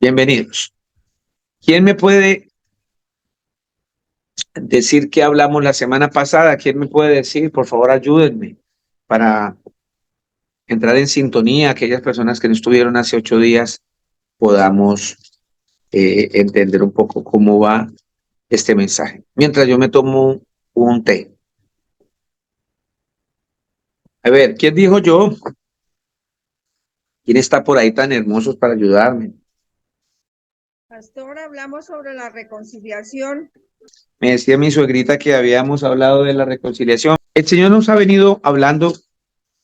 Bienvenidos. ¿Quién me puede decir qué hablamos la semana pasada? ¿Quién me puede decir? Por favor, ayúdenme para entrar en sintonía. Aquellas personas que no estuvieron hace 8 días podamos entender un poco cómo va este mensaje. Mientras yo me tomo un té. A ver, ¿quién dijo yo? ¿Quién está por ahí tan hermosos para ayudarme? Pastor, hablamos sobre la reconciliación. Me decía mi suegrita que habíamos hablado de la reconciliación. El Señor nos ha venido hablando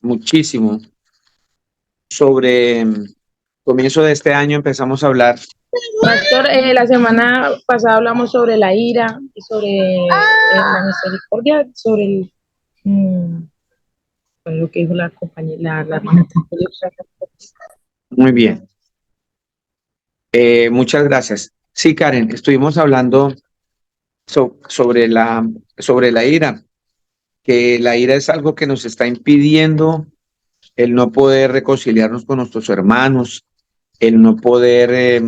muchísimo sobre comienzo de este año empezamos a hablar. Pastor, la semana pasada hablamos sobre la ira y sobre la misericordia, sobre lo que dijo la compañera, la hermana. Muy bien, muchas gracias. Sí, Karen, estuvimos hablando sobre la ira, que la ira es algo que nos está impidiendo el no poder reconciliarnos con nuestros hermanos, el no poder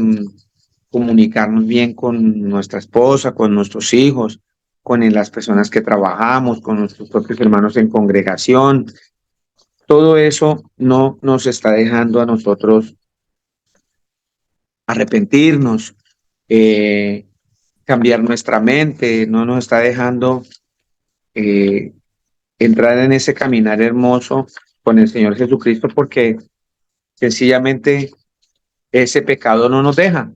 comunicarnos bien con nuestra esposa, con nuestros hijos, con las personas que trabajamos, con nuestros propios hermanos en congregación. Todo eso no nos está dejando a nosotros arrepentirnos, eh, cambiar nuestra mente, no nos está dejando eh, entrar en ese caminar hermoso con el Señor Jesucristo, porque sencillamente ese pecado no nos deja.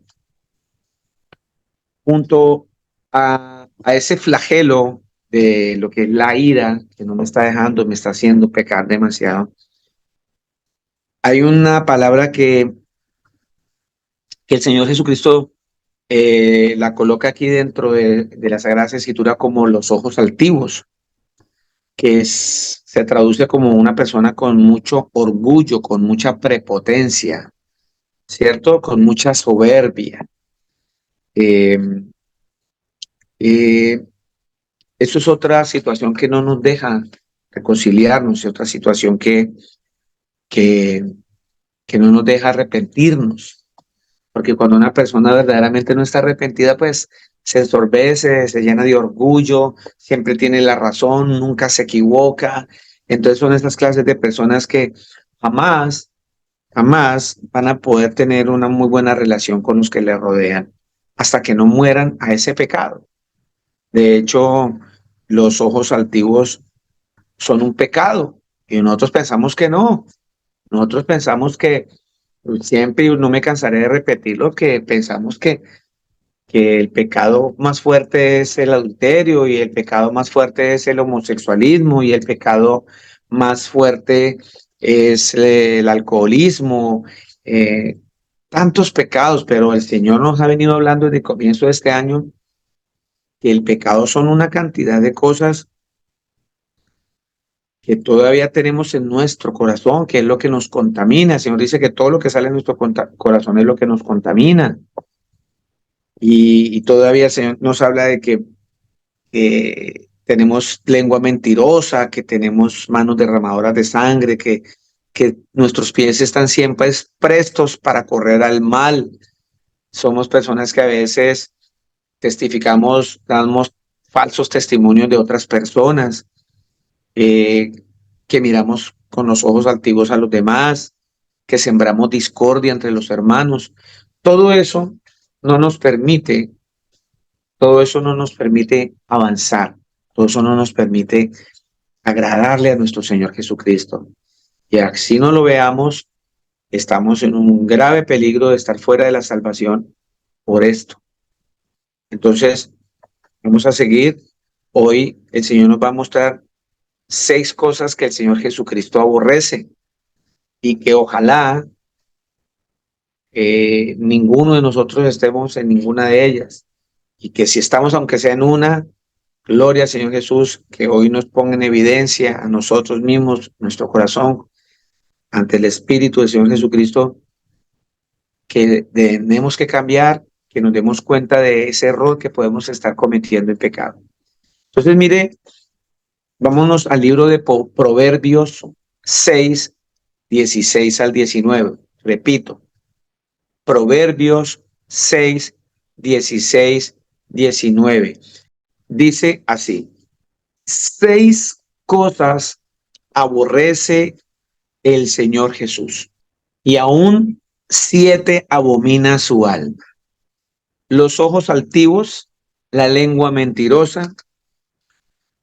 Junto a ese flagelo de lo que es la ira, que no me está dejando, me está haciendo pecar demasiado, hay una palabra que el Señor Jesucristo la coloca aquí dentro de la Sagrada Escritura como los ojos altivos, que se traduce como una persona con mucho orgullo, con mucha prepotencia, ¿cierto? Con mucha soberbia. Eh, eh, Eso es otra situación que no nos deja reconciliarnos, y otra situación que, que no nos deja arrepentirnos. Porque cuando una persona verdaderamente no está arrepentida, pues se ensorbece, se llena de orgullo, siempre tiene la razón, nunca se equivoca. Entonces son estas clases de personas que jamás, jamás van a poder tener una muy buena relación con los que le rodean hasta que no mueran a ese pecado. De hecho, los ojos altivos son un pecado y nosotros pensamos que no. Nosotros pensamos que siempre, y no me cansaré de repetirlo, que pensamos que el pecado más fuerte es el adulterio y el pecado más fuerte es el homosexualismo y el pecado más fuerte es el alcoholismo, eh, tantos pecados, pero el Señor nos ha venido hablando desde el comienzo de este año que el pecado son una cantidad de cosas que todavía tenemos en nuestro corazón, que es lo que nos contamina. El Señor dice que todo lo que sale de nuestro corazón es lo que nos contamina. Y todavía el Señor nos habla de que tenemos lengua mentirosa, que tenemos manos derramadoras de sangre, que nuestros pies están siempre prestos para correr al mal. Somos personas que a veces testificamos, damos falsos testimonios de otras personas, eh, que miramos con los ojos altivos a los demás, que sembramos discordia entre los hermanos. Todo eso no nos permite, todo eso no nos permite avanzar, todo eso no nos permite agradarle a nuestro Señor Jesucristo. Y así no lo veamos, estamos en un grave peligro de estar fuera de la salvación por esto. Entonces, vamos a seguir. Hoy el Señor nos va a mostrar 6 cosas que el Señor Jesucristo aborrece y que ojalá ninguno de nosotros estemos en ninguna de ellas. Y que si estamos, aunque sea en una, gloria al Señor Jesús, que hoy nos ponga en evidencia a nosotros mismos, nuestro corazón, ante el Espíritu del Señor Jesucristo, que tenemos que cambiar, que nos demos cuenta de ese error que podemos estar cometiendo en pecado. Entonces, mire, vámonos al libro de Proverbios 6, 16 al 19. Repito, Proverbios 6, 16, 19. Dice así: 6 cosas aborrece el Señor Jesús, y aún 7 abomina su alma: los ojos altivos, la lengua mentirosa,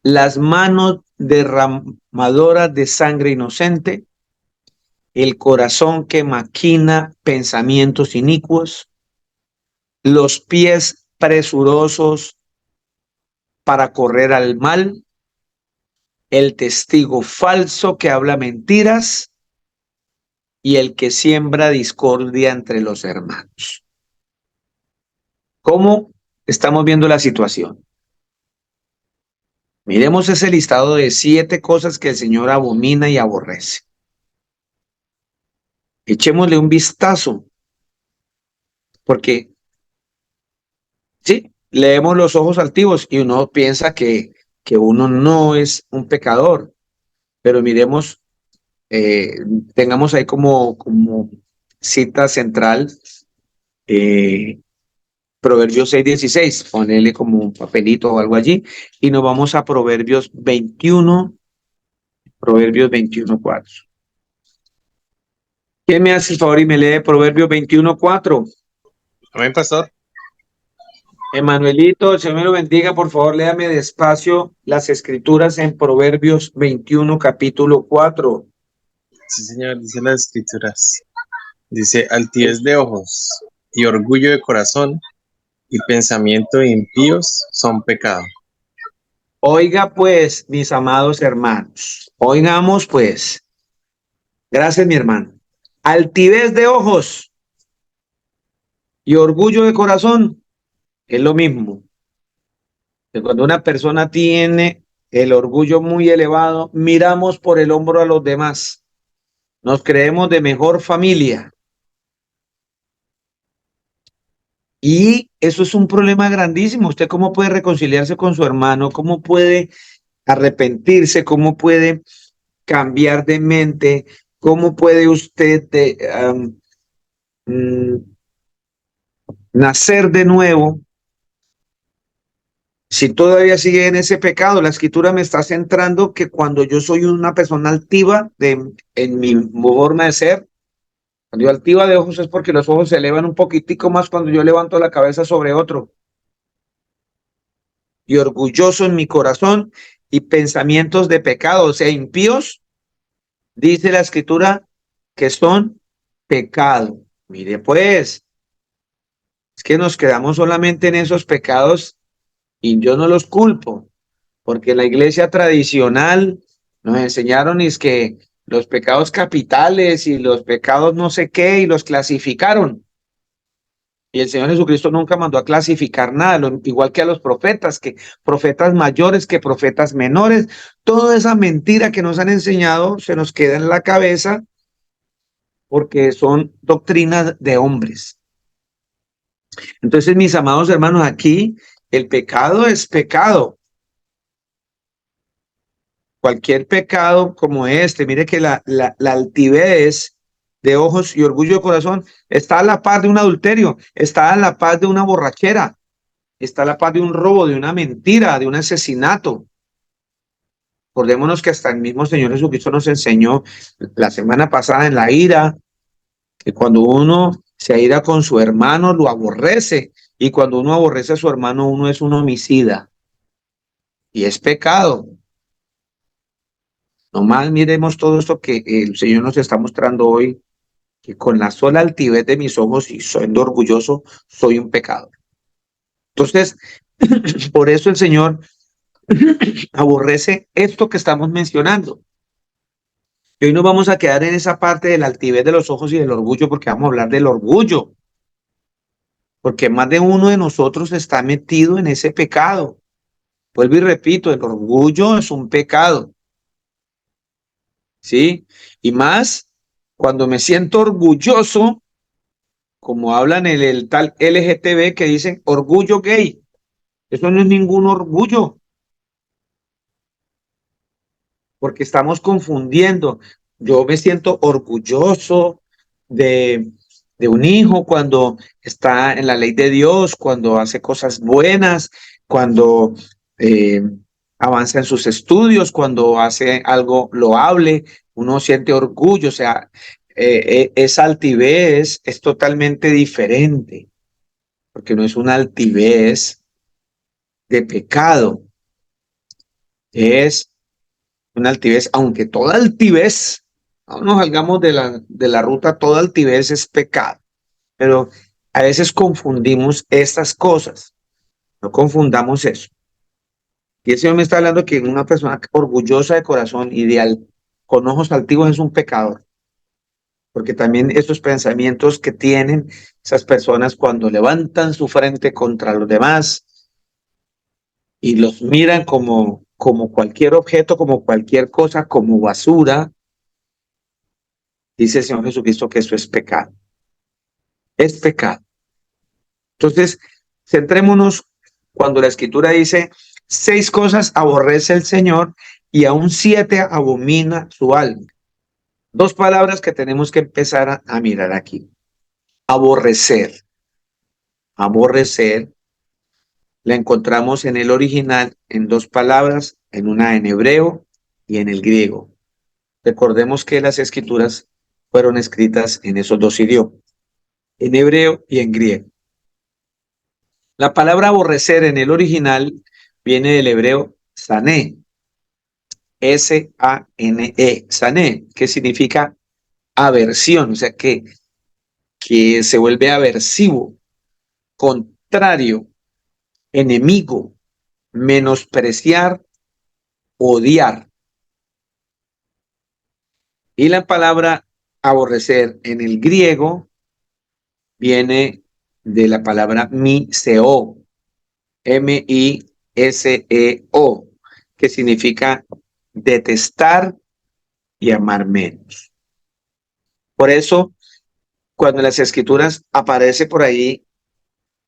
las manos derramadoras de sangre inocente, el corazón que maquina pensamientos inicuos, los pies presurosos para correr al mal, el testigo falso que habla mentiras y el que siembra discordia entre los hermanos. ¿Cómo estamos viendo la situación? Miremos ese listado de 7 cosas que el Señor abomina y aborrece. Echémosle un vistazo, porque sí, leemos los ojos altivos y uno piensa que uno no es un pecador, pero miremos, eh, tengamos ahí como cita central Proverbios 6:16, ponele como un papelito o algo allí, y nos vamos a Proverbios 21:4. ¿Quién me hace el favor y me lee Proverbios 21:4? Amén, pastor. Emanuelito, el Señor me lo bendiga, por favor, léame despacio las escrituras en Proverbios 21, capítulo 4. Sí, señor, dice las escrituras. Dice, altivez de ojos y orgullo de corazón y pensamiento de impíos son pecado. Oiga pues, mis amados hermanos, oigamos pues. Gracias, mi hermano. Altivez de ojos y orgullo de corazón es lo mismo. Que cuando una persona tiene el orgullo muy elevado, miramos por el hombro a los demás. Nos creemos de mejor familia. Y eso es un problema grandísimo. ¿Usted cómo puede reconciliarse con su hermano? ¿Cómo puede arrepentirse? ¿Cómo puede cambiar de mente? ¿Cómo puede usted nacer de nuevo si todavía sigue en ese pecado? La escritura me está centrando que cuando yo soy una persona altiva en mi forma de ser, cuando yo altiva de ojos es porque los ojos se elevan un poquitico más cuando yo levanto la cabeza sobre otro. Y orgulloso en mi corazón y pensamientos de pecado, o sea, impíos, dice la escritura que son pecado. Mire pues, es que nos quedamos solamente en esos pecados y yo no los culpo, porque la iglesia tradicional nos enseñaron es que los pecados capitales y los pecados no sé qué y los clasificaron. Y el Señor Jesucristo nunca mandó a clasificar nada, igual que a los profetas, que profetas mayores, que profetas menores. Toda esa mentira que nos han enseñado se nos queda en la cabeza porque son doctrinas de hombres. Entonces, mis amados hermanos, aquí el pecado es pecado. Cualquier pecado como este, mire que la altivez de ojos y orgullo de corazón está a la par de un adulterio, está a la par de una borrachera, está a la par de un robo, de una mentira, de un asesinato. Acordémonos que hasta el mismo Señor Jesucristo nos enseñó la semana pasada en la ira, que cuando uno se aira con su hermano, lo aborrece, y cuando uno aborrece a su hermano, uno es un homicida, y es pecado. Nomás miremos todo esto que el Señor nos está mostrando hoy, que con la sola altivez de mis ojos y siendo orgulloso, soy un pecador. Entonces, por eso el Señor aborrece esto que estamos mencionando. Y hoy nos vamos a quedar en esa parte de la altivez de los ojos y del orgullo, porque vamos a hablar del orgullo, porque más de uno de nosotros está metido en ese pecado. Vuelvo y repito, el orgullo es un pecado, ¿sí? Y más cuando me siento orgulloso, como hablan el tal LGTB que dicen orgullo gay. Eso no es ningún orgullo, porque estamos confundiendo. Yo me siento orgulloso de de un hijo, cuando está en la ley de Dios, cuando hace cosas buenas, cuando eh, avanza en sus estudios, cuando hace algo loable, uno siente orgullo, o sea, esa altivez es totalmente diferente, porque no es una altivez de pecado, es una altivez, aunque toda altivez, no nos salgamos de la ruta, toda altivez es pecado, pero a veces confundimos estas cosas, no confundamos eso. Y el Señor me está hablando que una persona orgullosa de corazón y con ojos altivos es un pecador, porque también estos pensamientos que tienen esas personas cuando levantan su frente contra los demás y los miran como cualquier objeto, como cualquier cosa, como basura, dice el Señor Jesucristo que eso es pecado. Es pecado. Entonces, centrémonos cuando la Escritura dice 6 cosas aborrece el Señor y aún 7 abomina su alma. 2 palabras que tenemos que empezar a mirar aquí. Aborrecer. Aborrecer la encontramos en el original en 2 palabras, en una en hebreo y en el griego. Recordemos que las Escrituras fueron escritas en esos 2 idiomas, en hebreo y en griego. La palabra aborrecer en el original viene del hebreo sané, S-A-N-E, sané, que significa aversión, o sea que se vuelve aversivo, contrario, enemigo, menospreciar, odiar. Y la palabra aborrecer en el griego viene de la palabra miseo, M-I-S-E-O, que significa detestar y amar menos. Por eso, cuando en las Escrituras aparece por ahí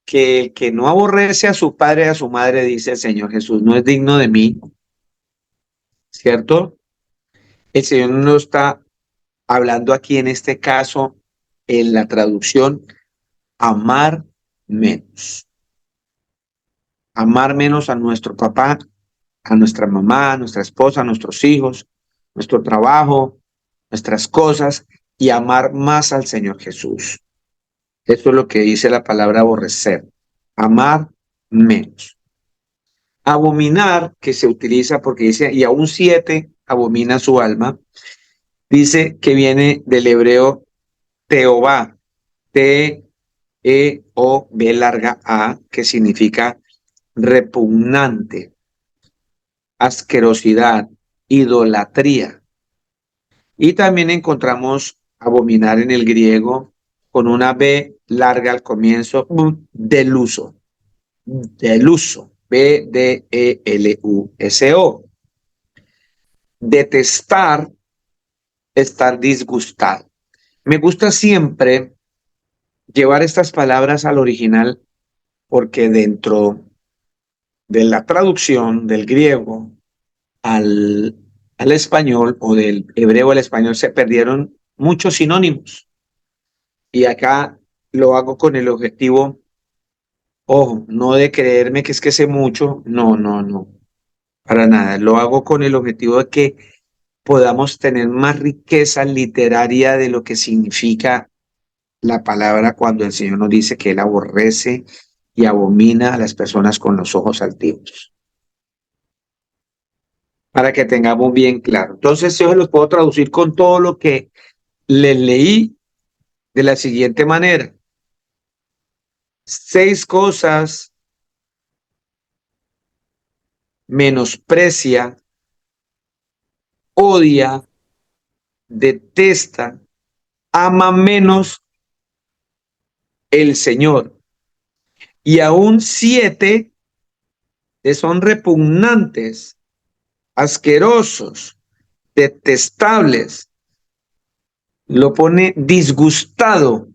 que el que no aborrece a su padre y a su madre, dice el Señor Jesús, no es digno de mí, ¿cierto? El Señor no está hablando aquí en este caso, en la traducción, amar menos. Amar menos a nuestro papá, a nuestra mamá, a nuestra esposa, a nuestros hijos, nuestro trabajo, nuestras cosas, y amar más al Señor Jesús. Eso es lo que dice la palabra aborrecer. Amar menos. Abominar, que se utiliza porque dice, y aún 7 abomina su alma, dice que viene del hebreo teobá, T-E-O-B larga A, que significa repugnante, asquerosidad, idolatría. Y también encontramos abominar en el griego con una B larga al comienzo, deluso, deluso, B-D-E-L-U-S-O. Detestar, estar disgustado. Me gusta siempre llevar estas palabras al original porque dentro de la traducción del griego al español o del hebreo al español se perdieron muchos sinónimos. Y acá lo hago con el objetivo, ojo, no de creerme que es que sé mucho, no, no, no, para nada. Lo hago con el objetivo de que podamos tener más riqueza literaria de lo que significa la palabra cuando el Señor nos dice que Él aborrece y abomina a las personas con los ojos altivos. Para que tengamos bien claro. Entonces, yo los puedo traducir con todo lo que les leí de la siguiente manera. 6 cosas menosprecia, odia, detesta, ama menos el Señor. Y aún 7 que son repugnantes, asquerosos, detestables. Lo pone disgustado.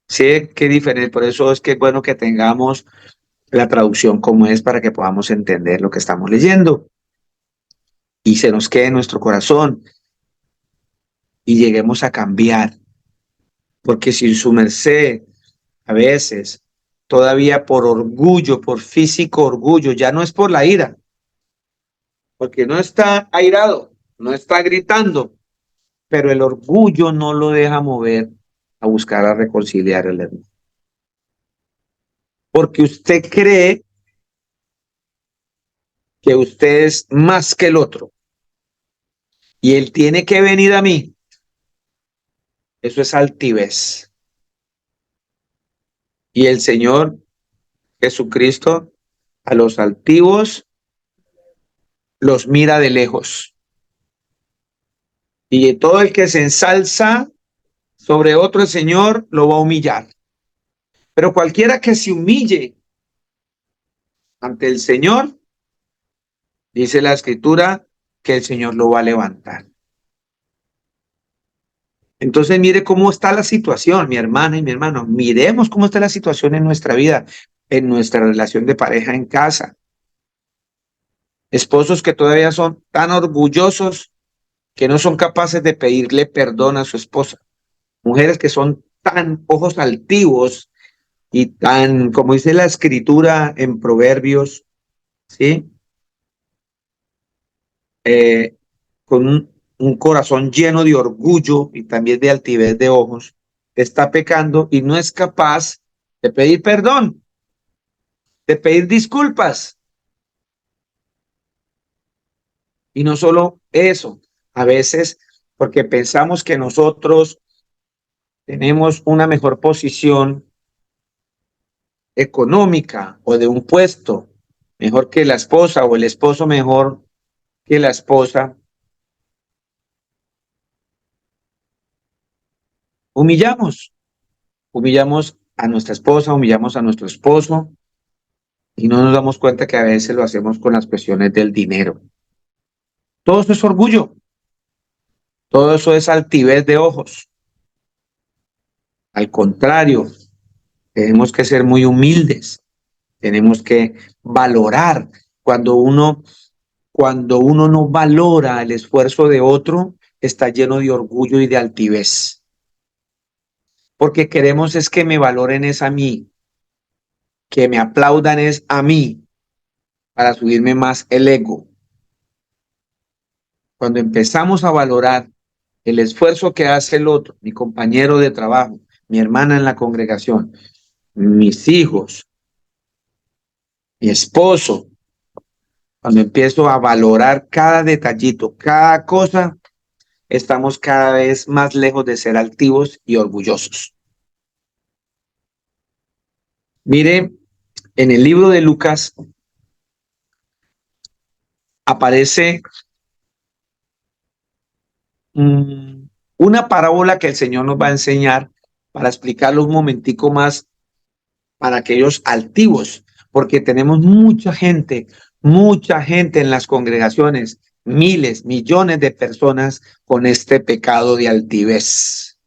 ¿Sí? Qué diferente. Por eso es que es bueno que tengamos la traducción como es para que podamos entender lo que estamos leyendo y se nos quede en nuestro corazón y lleguemos a cambiar. porque si su merced a veces todavía por orgullo, por físico orgullo, ya no es por la ira, porque no está airado, no está gritando, pero el orgullo no lo deja mover a buscar a reconciliar el hermano. Porque usted cree que usted es más que el otro y él tiene que venir a mí. Eso es altivez. Y el Señor Jesucristo a los altivos los mira de lejos. Y todo el que se ensalza sobre otro, el Señor lo va a humillar. Pero cualquiera que se humille ante el Señor, dice la Escritura, que el Señor lo va a levantar. Entonces mire cómo está la situación, mi hermana y mi hermano. Miremos cómo está la situación en nuestra vida, en nuestra relación de pareja en casa. Esposos que todavía son tan orgullosos que no son capaces de pedirle perdón a su esposa. Mujeres que son tan ojos altivos y tan, como dice la Escritura en Proverbios, ¿sí? Con un corazón lleno de orgullo y también de altivez de ojos, está pecando y no es capaz de pedir perdón, de pedir disculpas. Y no solo eso, a veces porque pensamos que nosotros tenemos una mejor posición económica o de un puesto mejor que la esposa o el esposo mejor que la esposa, humillamos, humillamos a nuestra esposa, humillamos a nuestro esposo y no nos damos cuenta que a veces lo hacemos con las cuestiones del dinero. Todo eso es orgullo, todo eso es altivez de ojos. Al contrario, tenemos que ser muy humildes, tenemos que valorar cuando uno no valora el esfuerzo de otro, está lleno de orgullo y de altivez. Porque queremos es que me valoren es a mí, que me aplaudan es a mí, para subirme más el ego. Cuando empezamos a valorar el esfuerzo que hace el otro, mi compañero de trabajo, mi hermana en la congregación, mis hijos, mi esposo, cuando empiezo a valorar cada detallito, cada cosa, estamos cada vez más lejos de ser altivos y orgullosos. Mire, en el libro de Lucas aparece una parábola que el Señor nos va a enseñar para explicarlo un momentico más para aquellos altivos, porque tenemos mucha gente en las congregaciones, miles, millones de personas con este pecado de altivez.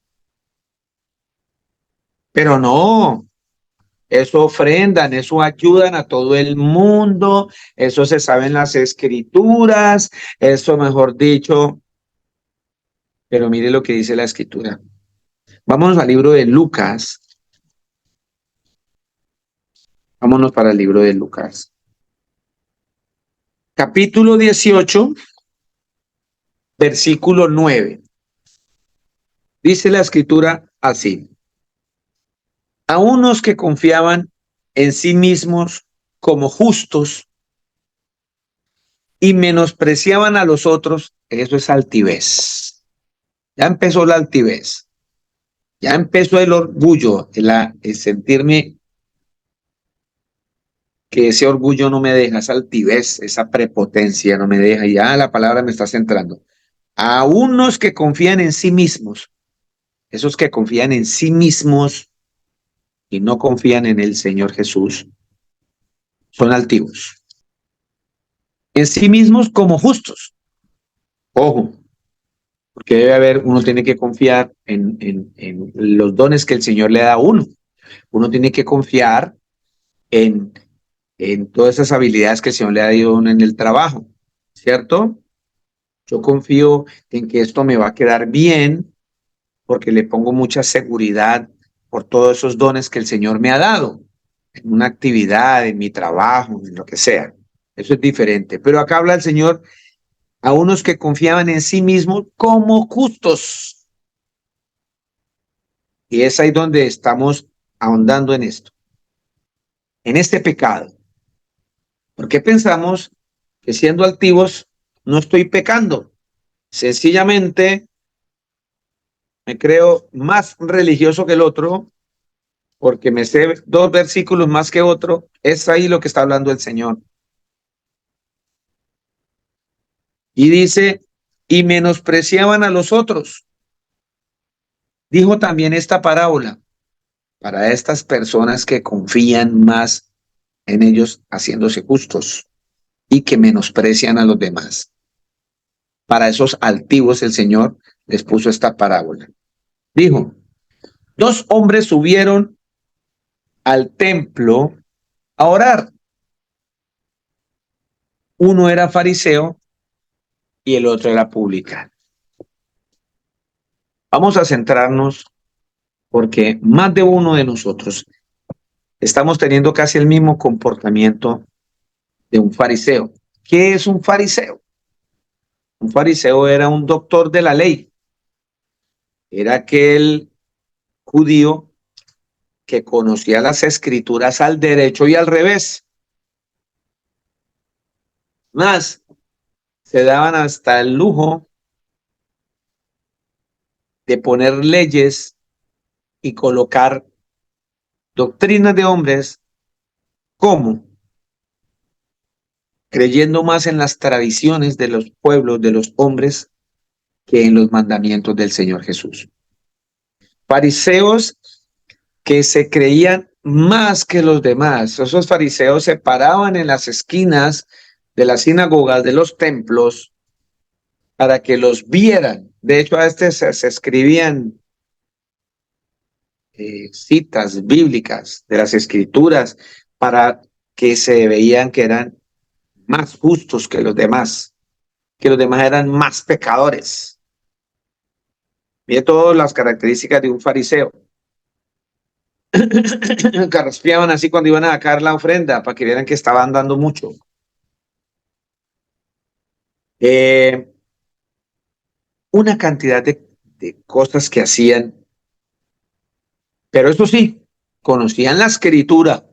Pero no, eso ofrendan, eso ayudan a todo el mundo, eso se sabe en las escrituras, eso mejor dicho, pero mire lo que dice la escritura. Vámonos al libro de Lucas. Vámonos para el libro de Lucas. Capítulo 18, versículo 9. Dice la escritura así. A unos que confiaban en sí mismos como justos y menospreciaban a los otros, eso es altivez. Ya empezó la altivez. Ya empezó el orgullo, el sentirme que ese orgullo no me deja, esa altivez, esa prepotencia no me deja. Ya la palabra me está centrando. A unos que confían en sí mismos, esos que confían en sí mismos y no confían en el Señor Jesús, son altivos. En sí mismos como justos. Ojo, porque debe haber, uno tiene que confiar en los dones que el Señor le da a uno. Uno tiene que confiar en todas esas habilidades que el Señor le ha dado a uno en el trabajo, ¿cierto? Yo confío en que esto me va a quedar bien porque le pongo mucha seguridad por todos esos dones que el Señor me ha dado, en una actividad, en mi trabajo, en lo que sea. Eso es diferente. Pero acá habla el Señor a unos que confiaban en sí mismos como justos. Y es ahí donde estamos ahondando en esto, en este pecado. Porque pensamos que siendo altivos no estoy pecando. Sencillamente me creo más religioso que el otro porque me sé 2 versículos más que otro. Es ahí lo que está hablando el Señor. Y dice, y menospreciaban a los otros. Dijo también esta parábola para estas personas que confían más en ellos haciéndose justos y que menosprecian a los demás. Para esos altivos el Señor les puso esta parábola. Dijo, 2 hombres subieron al templo a orar. Uno era fariseo y el otro era publicano. Vamos a centrarnos porque más de uno de nosotros estamos teniendo casi el mismo comportamiento de un fariseo. ¿Qué es un fariseo? Un fariseo era un doctor de la ley. Era aquel judío que conocía las escrituras al derecho y al revés. Más, se daban hasta el lujo de poner leyes y colocar doctrinas de hombres como creyendo más en las tradiciones de los pueblos, de los hombres, que en los mandamientos del Señor Jesús. Fariseos que se creían más que los demás. Esos fariseos se paraban en las esquinas de las sinagogas, de los templos, para que los vieran. De hecho, a se escribían citas bíblicas de las escrituras para que se veían que eran más justos que los demás eran más pecadores. Mire todas las características de un fariseo. Carraspeaban así cuando iban a sacar la ofrenda para que vieran que estaban dando mucho. Una cantidad de cosas que hacían, pero eso sí, conocían la escritura.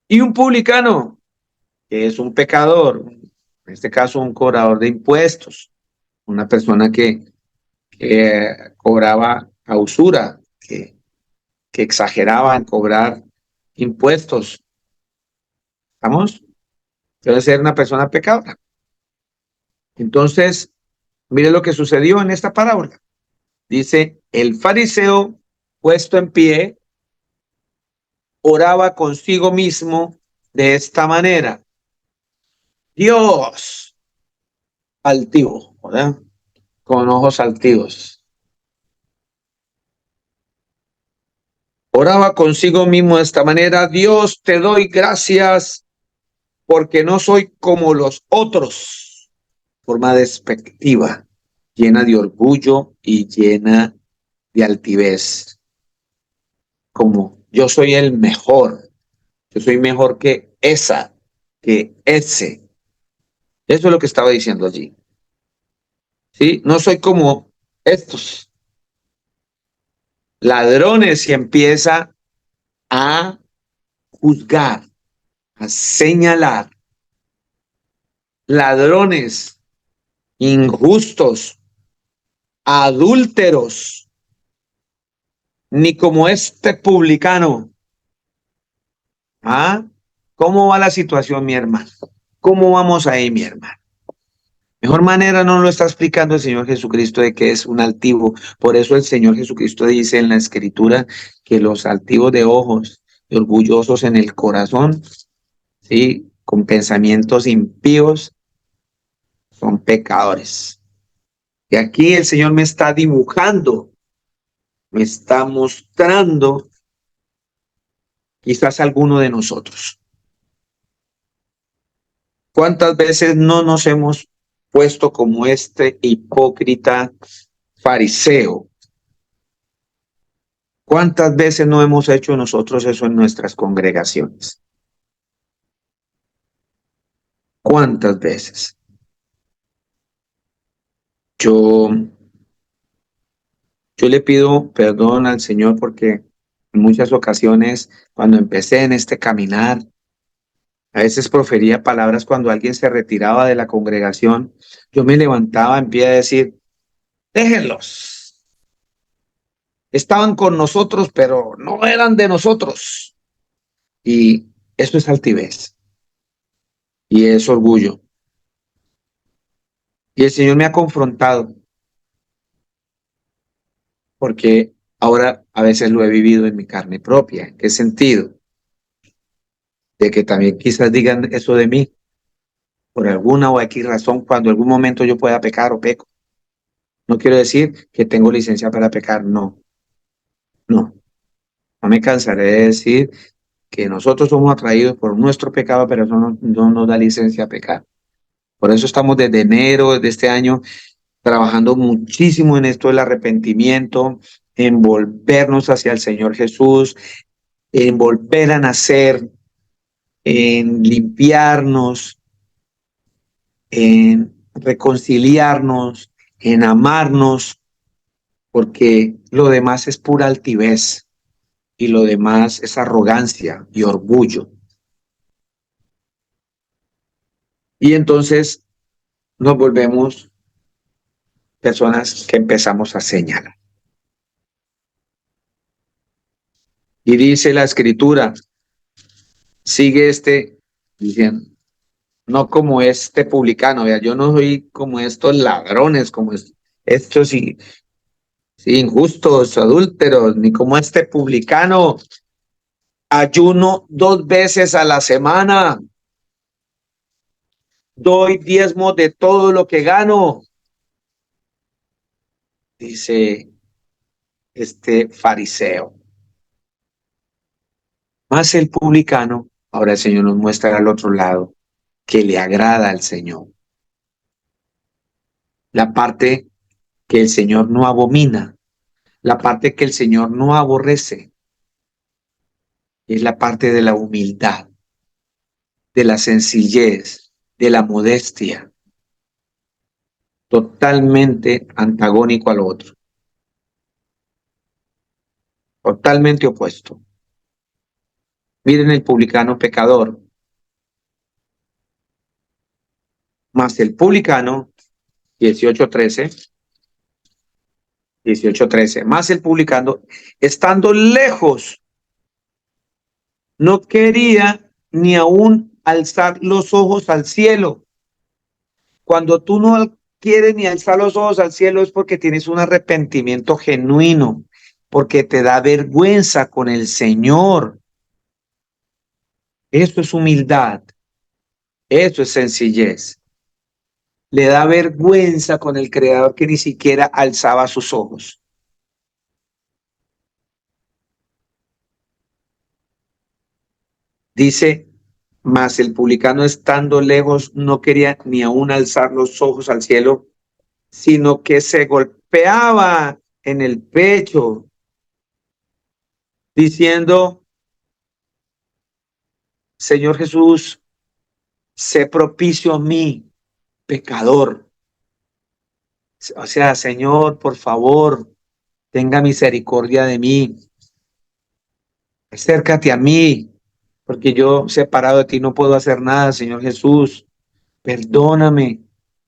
Y un publicano, que es un pecador, en este caso un cobrador de impuestos, una persona que cobraba a usura, que exageraba en cobrar impuestos. ¿Estamos? Debe ser una persona pecadora. Entonces, mire lo que sucedió en esta parábola. Dice, el fariseo puesto en pie oraba consigo mismo de esta manera. Dios, altivo, ¿verdad? Con ojos altivos. Oraba consigo mismo de esta manera. Dios, te doy gracias porque no soy como los otros. Forma despectiva, llena de orgullo y llena de altivez. Como yo soy el mejor. Yo soy mejor que esa, que ese. Eso es lo que estaba diciendo allí. ¿Sí? No soy como estos ladrones, y empieza a juzgar, a señalar. Ladrones, injustos, adúlteros, ni como este publicano. ¿Ah? ¿Cómo va la situación, mi hermano? ¿Cómo vamos ahí, mi hermano? Mejor manera no lo está explicando el Señor Jesucristo de que es un altivo. Por eso el Señor Jesucristo dice en la Escritura que los altivos de ojos y orgullosos en el corazón, ¿sí? Con pensamientos impíos, son pecadores. Y aquí el Señor me está dibujando, me está mostrando quizás alguno de nosotros. ¿Cuántas veces no nos hemos puesto como este hipócrita fariseo. ¿Cuántas veces no hemos hecho nosotros eso en nuestras congregaciones? ¿Cuántas veces? Yo le pido perdón al Señor porque en muchas ocasiones, cuando empecé en este caminar, a veces profería palabras cuando alguien se retiraba de la congregación. Yo me levantaba en pie a decir, déjenlos. Estaban con nosotros, pero no eran de nosotros. Y eso es altivez. Y es orgullo. Y el Señor me ha confrontado porque ahora a veces lo he vivido en mi carne propia. ¿En qué sentido? De que también quizás digan eso de mí por alguna o X razón cuando en algún momento yo pueda pecar o peco. No quiero decir que tengo licencia para pecar, no, no. No me cansaré de decir que nosotros somos atraídos por nuestro pecado, pero eso no nos da licencia a pecar. Por eso estamos desde enero de este año trabajando muchísimo en esto del arrepentimiento, en volvernos hacia el Señor Jesús, en volver a nacer, en limpiarnos, en reconciliarnos, en amarnos, porque lo demás es pura altivez y lo demás es arrogancia y orgullo. Y entonces nos volvemos personas que empezamos a señalar. Y dice la Escritura, sigue diciendo, no como este publicano, vea, yo no soy como estos ladrones, como estos injustos, adúlteros, ni como este publicano. Ayuno 2 veces a la semana, doy diezmo de todo lo que gano, dice este fariseo. Más el publicano, ahora el Señor nos muestra al otro lado, que le agrada al Señor. La parte que el Señor no abomina, la parte que el Señor no aborrece, es la parte de la humildad, de la sencillez, de la modestia, totalmente antagónico al otro, totalmente opuesto. Miren el publicano pecador, más el publicano, 18:13, más el publicano, estando lejos, no quería ni aún alzar los ojos al cielo. Cuando tú no quieres ni alzar los ojos al cielo es porque tienes un arrepentimiento genuino, porque te da vergüenza con el Señor. Eso es humildad, eso es sencillez. Le da vergüenza con el Creador que ni siquiera alzaba sus ojos. Dice, mas el publicano estando lejos no quería ni aún alzar los ojos al cielo, sino que se golpeaba en el pecho, diciendo, Señor Jesús, sé propicio a mí, pecador. O sea, Señor, por favor, tenga misericordia de mí. Acércate a mí, porque yo separado de ti no puedo hacer nada, Señor Jesús. Perdóname,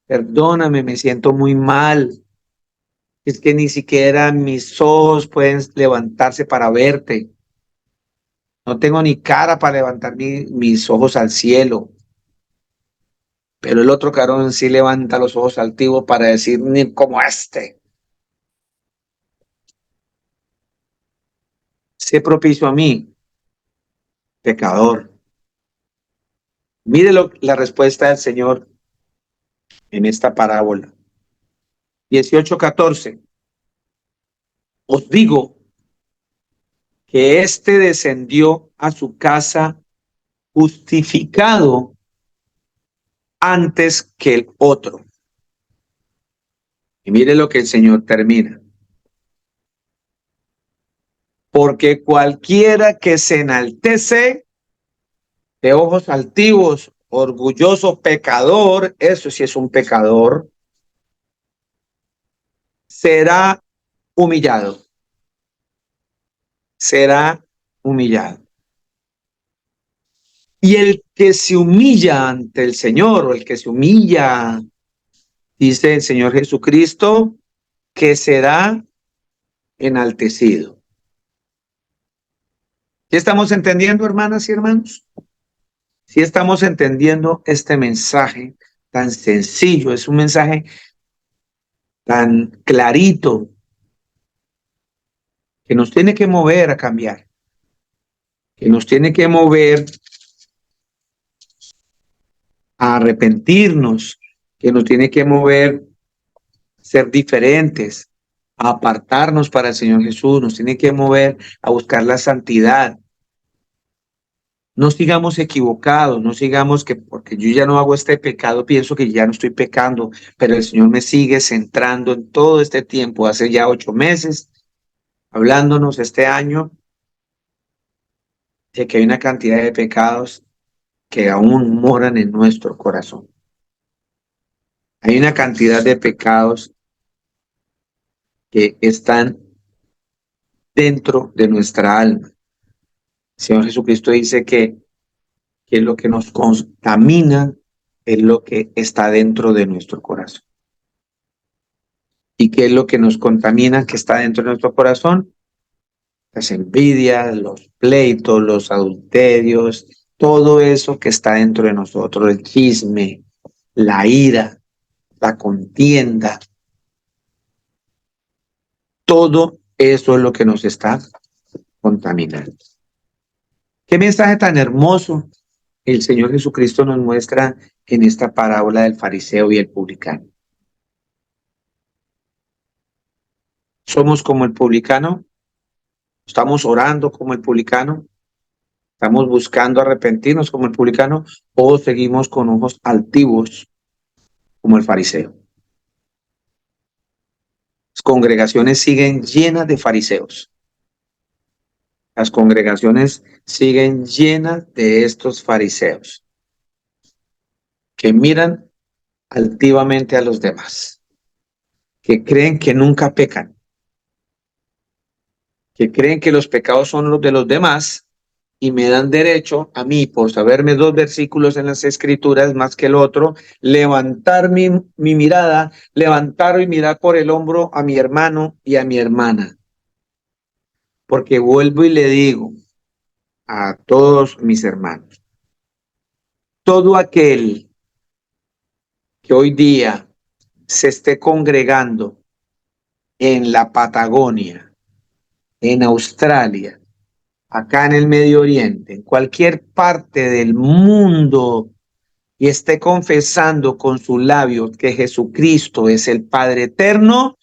perdóname, me siento muy mal. Es que ni siquiera mis ojos pueden levantarse para verte. No tengo ni cara para levantar mis ojos al cielo. Pero el otro carón sí levanta los ojos altivos para decir, ni como este. Sé propicio a mí, pecador. Mire la respuesta del Señor en esta parábola. 18:14. Os digo que éste descendió a su casa justificado antes que el otro. Y mire lo que el Señor termina. Porque cualquiera que se enaltece de ojos altivos, orgulloso, pecador, eso sí es un pecador, será humillado. Será humillado. Y el que se humilla ante el Señor, o el que se humilla, dice el Señor Jesucristo, que será enaltecido. ¿Sí estamos entendiendo, hermanas y hermanos? ¿Sí estamos entendiendo este mensaje tan sencillo? Es un mensaje tan clarito que nos tiene que mover a cambiar, que nos tiene que mover a arrepentirnos, que nos tiene que mover a ser diferentes, a apartarnos para el Señor Jesús, nos tiene que mover a buscar la santidad. No sigamos equivocados, no sigamos que porque yo ya no hago este pecado, pienso que ya no estoy pecando, pero el Señor me sigue centrando en todo este tiempo, hace ya 8 meses, hablándonos este año, de que hay una cantidad de pecados que aún moran en nuestro corazón. Hay una cantidad de pecados que están dentro de nuestra alma. El Señor Jesucristo dice que lo que nos contamina es lo que está dentro de nuestro corazón. ¿Y qué es lo que nos contamina que está dentro de nuestro corazón? Las envidias, los pleitos, los adulterios, todo eso que está dentro de nosotros, el chisme, la ira, la contienda, todo eso es lo que nos está contaminando. Qué mensaje tan hermoso el Señor Jesucristo nos muestra en esta parábola del fariseo y el publicano. ¿Somos como el publicano? ¿Estamos orando como el publicano? ¿Estamos buscando arrepentirnos como el publicano? ¿O seguimos con ojos altivos como el fariseo? Las congregaciones siguen llenas de fariseos. Las congregaciones siguen llenas de estos fariseos que miran altivamente a los demás, que creen que nunca pecan, que creen que los pecados son los de los demás y me dan derecho a mí, por saberme 2 versículos en las Escrituras más que el otro, levantar mi mirada, levantar y mirar por el hombro a mi hermano y a mi hermana. Porque vuelvo y le digo a todos mis hermanos, todo aquel que hoy día se esté congregando en la Patagonia, en Australia, acá en el Medio Oriente, en cualquier parte del mundo, y esté confesando con sus labios que Jesucristo es el Padre eterno,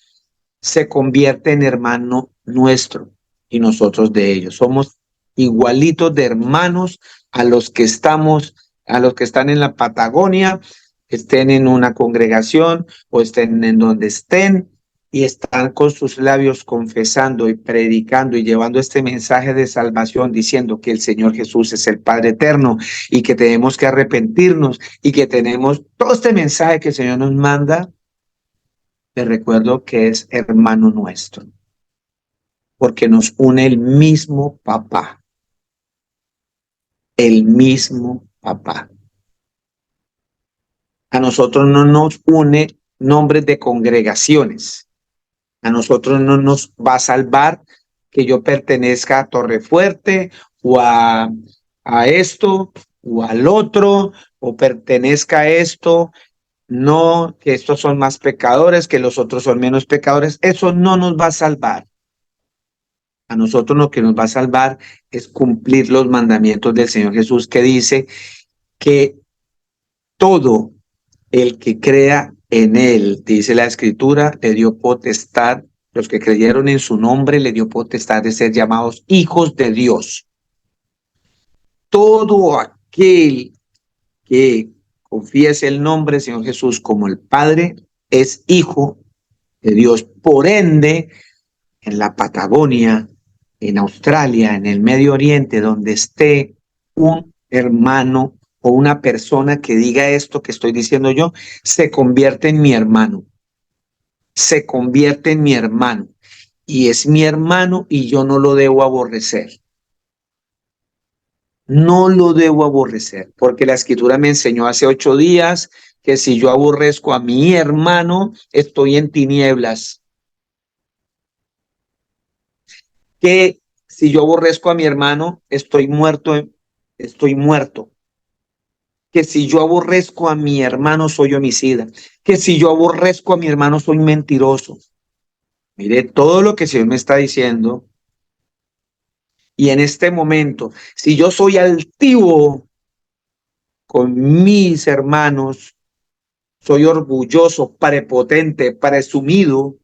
se convierte en hermano nuestro y nosotros de ellos. Somos igualitos de hermanos a los que estamos, a los que están en la Patagonia, estén en una congregación o estén en donde estén y están con sus labios confesando y predicando y llevando este mensaje de salvación, diciendo que el Señor Jesús es el Padre eterno y que tenemos que arrepentirnos y que tenemos todo este mensaje que el Señor nos manda. Te recuerdo que es hermano nuestro, porque nos une el mismo papá, el mismo papá. A nosotros no nos une nombres de congregaciones. A nosotros no nos va a salvar que yo pertenezca a Torrefuerte o a esto o al otro, o pertenezca a esto. No, que estos son más pecadores, que los otros son menos pecadores. Eso no nos va a salvar. A nosotros lo que nos va a salvar es cumplir los mandamientos del Señor Jesús, que dice que todo el que crea en Él, dice la Escritura, le dio potestad, los que creyeron en su nombre, le dio potestad de ser llamados hijos de Dios. Todo aquel que confiese el nombre del Señor Jesús como el Padre es hijo de Dios. Por ende, en la Patagonia, en Australia, en el Medio Oriente, donde esté un hermano o una persona que diga esto que estoy diciendo yo, se convierte en mi hermano. Se convierte en mi hermano. Y es mi hermano y yo no lo debo aborrecer. No lo debo aborrecer, porque la Escritura me enseñó hace 8 días que si yo aborrezco a mi hermano, estoy en tinieblas. Que si yo aborrezco a mi hermano, estoy muerto, estoy muerto. Que si yo aborrezco a mi hermano, soy homicida. Que si yo aborrezco a mi hermano, soy mentiroso. Mire todo lo que el Señor me está diciendo. Y en este momento, si yo soy altivo con mis hermanos, soy orgulloso, prepotente, presumido,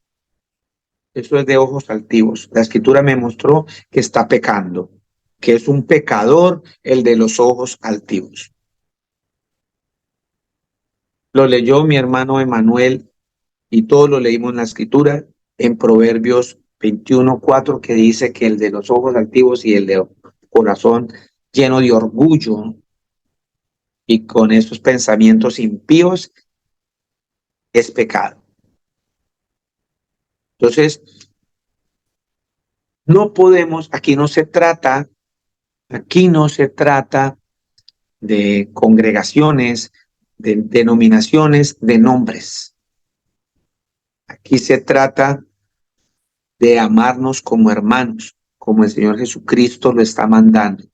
eso es de ojos altivos. La Escritura me mostró que está pecando, que es un pecador el de los ojos altivos. Lo leyó mi hermano Emanuel y todos lo leímos en la Escritura en Proverbios 21:4, que dice que el de los ojos altivos y el de corazón lleno de orgullo y con esos pensamientos impíos es pecado. Entonces, no podemos, aquí no se trata de congregaciones, de denominaciones, de nombres. Aquí se trata de amarnos como hermanos, como el Señor Jesucristo lo está mandando,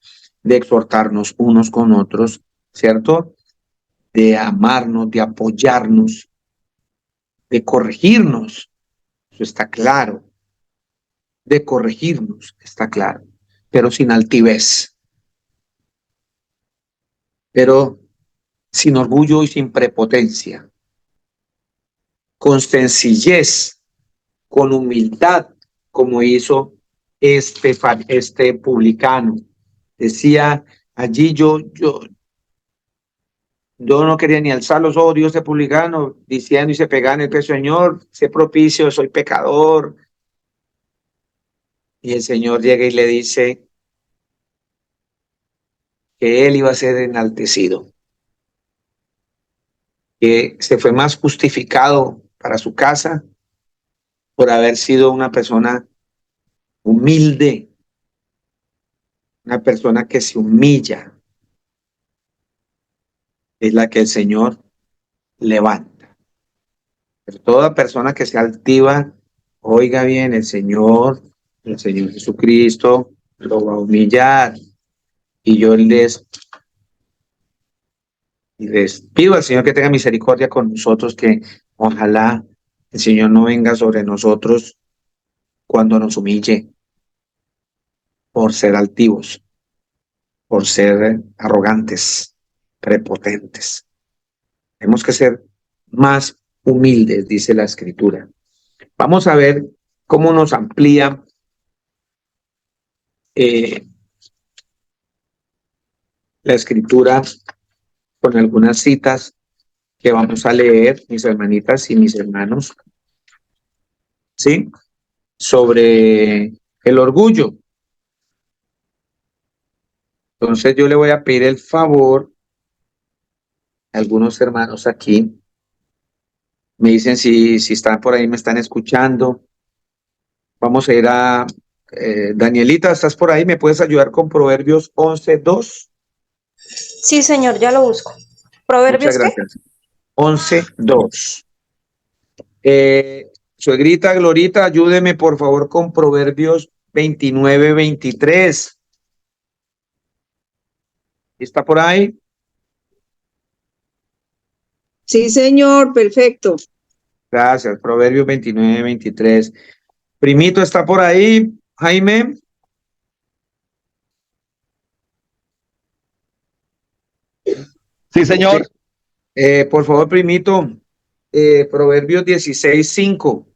de exhortarnos unos con otros, ¿cierto? De amarnos, de apoyarnos, de corregirnos, eso está claro, de corregirnos, está claro, pero sin altivez, pero sin orgullo y sin prepotencia, con sencillez, con humildad, como hizo este publicano. Decía allí, yo no quería ni alzar los ojos, Dios, este publicano, diciendo y se pegaba en el pecho: Señor, sé propicio, soy pecador. Y el Señor llega y le dice que él iba a ser enaltecido, que se fue más justificado para su casa por haber sido una persona humilde, una persona que se humilla, es la que el Señor levanta. Pero toda persona que sea altiva, oiga bien, el Señor Jesucristo lo va a humillar. Y yo les pido al Señor que tenga misericordia con nosotros, que ojalá el Señor no venga sobre nosotros cuando nos humille por ser altivos, por ser arrogantes, prepotentes. Tenemos que ser más humildes, dice la Escritura. Vamos a ver cómo nos amplía la Escritura con algunas citas que vamos a leer, mis hermanitas y mis hermanos, ¿sí? Sobre el orgullo. Entonces yo le voy a pedir el favor a algunos hermanos aquí. Me dicen si están por ahí, me están escuchando. Vamos a ir a Danielita, ¿estás por ahí? ¿Me puedes ayudar con Proverbios 11:2? Sí, señor, ya lo busco. Muchas ¿Proverbios qué? gracias. 11:2. Suegrita Glorita, ayúdeme por favor con Proverbios 29:23. ¿Está por ahí? Sí, señor, perfecto. Gracias, Proverbios 29:23. Primito, ¿está por ahí, Jaime? Sí, señor. Por favor, primito, Proverbios 16:5.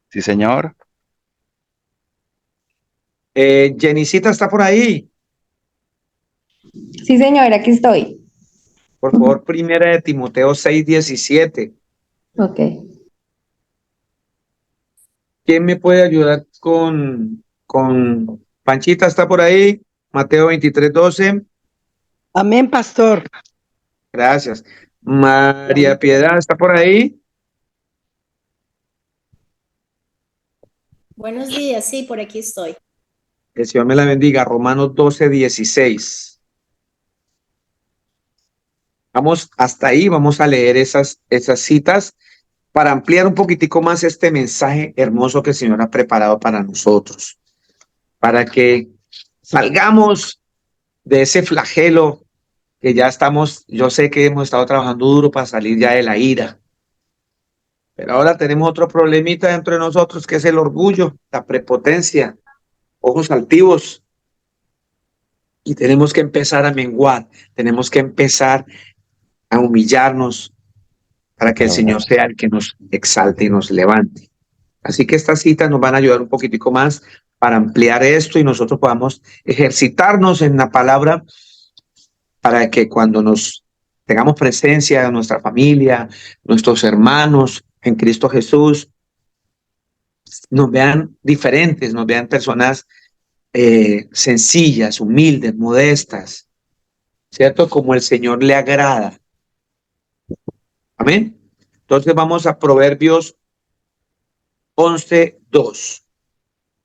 Sí, señor. Jenicita, ¿está por ahí? Sí, señor, aquí estoy. Por favor, primera de Timoteo 6:17. Ok. ¿Quién me puede ayudar con Panchita? ¿Está por ahí? Mateo 23:12. Amén, pastor. Gracias. María Piedad, ¿está por ahí? Buenos días, sí, por aquí estoy. El Señor me la bendiga. Romanos 12:16. Vamos hasta ahí, vamos a leer esas citas para ampliar un poquitico más este mensaje hermoso que el Señor ha preparado para nosotros, para que salgamos de ese flagelo que ya estamos, yo sé que hemos estado trabajando duro para salir ya de la ira, pero ahora tenemos otro problemita dentro de nosotros que es el orgullo, la prepotencia, ojos altivos, y tenemos que empezar a menguar, tenemos que empezar a humillarnos para que el Señor sea el que nos exalte y nos levante. Así que estas citas nos van a ayudar un poquitico más para ampliar esto y nosotros podamos ejercitarnos en la palabra para que cuando nos tengamos presencia de nuestra familia, nuestros hermanos en Cristo Jesús, nos vean diferentes, nos vean personas sencillas, humildes, modestas, ¿cierto? Como el Señor le agrada. Amén. Entonces vamos a Proverbios 11:2.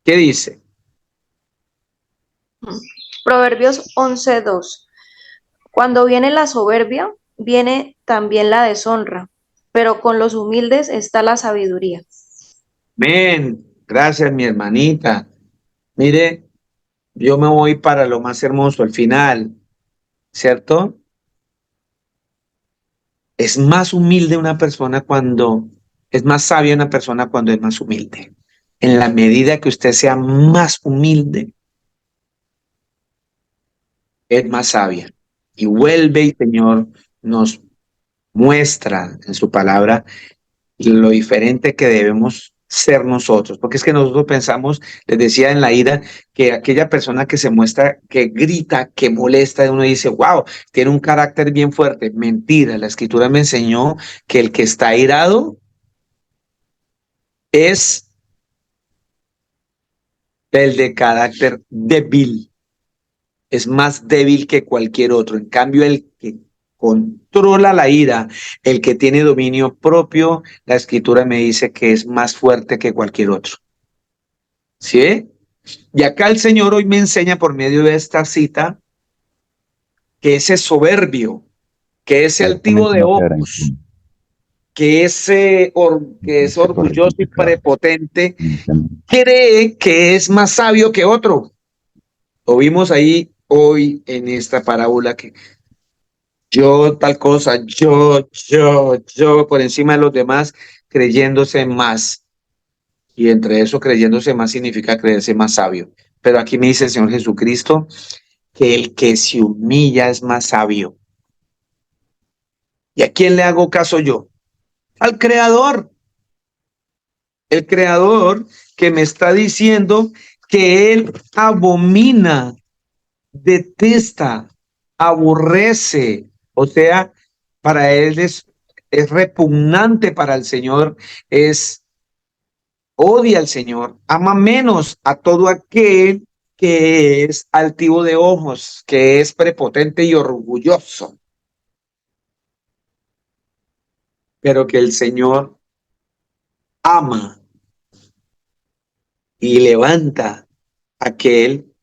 ¿Qué dice? Proverbios 11:2. Cuando viene la soberbia, viene también la deshonra, pero con los humildes está la sabiduría. Amén. Gracias, mi hermanita. Mire, yo me voy para lo más hermoso, el final, ¿cierto? Es más humilde una persona cuando, es más sabia una persona cuando es más humilde. En la medida que usted sea más humilde, es más sabia. Y vuelve y el Señor nos muestra en su palabra lo diferente que debemos ser nosotros, porque es que nosotros pensamos, les decía en la ira, que aquella persona que se muestra, que grita, que molesta, uno dice, wow, tiene un carácter bien fuerte. Mentira, la escritura me enseñó que el que está airado es el de carácter débil, es más débil que cualquier otro. En cambio, el que controla la ira, el que tiene dominio propio, la escritura me dice que es más fuerte que cualquier otro. ¿Sí? Y acá el Señor hoy me enseña por medio de esta cita que ese soberbio, que ese altivo de ojos, que que es orgulloso y prepotente, cree que es más sabio que otro. Lo vimos ahí hoy en esta parábola que yo tal cosa, yo, por encima de los demás, creyéndose más. Y entre eso, creyéndose más significa creerse más sabio. Pero aquí me dice el Señor Jesucristo que el que se humilla es más sabio. ¿Y a quién le hago caso yo? Al Creador. El Creador que me está diciendo que Él abomina, detesta, aborrece, o sea, para Él es repugnante para el Señor, odia al Señor, ama menos a todo aquel que es altivo de ojos, que es prepotente y orgulloso, pero que el Señor ama y levanta a aquel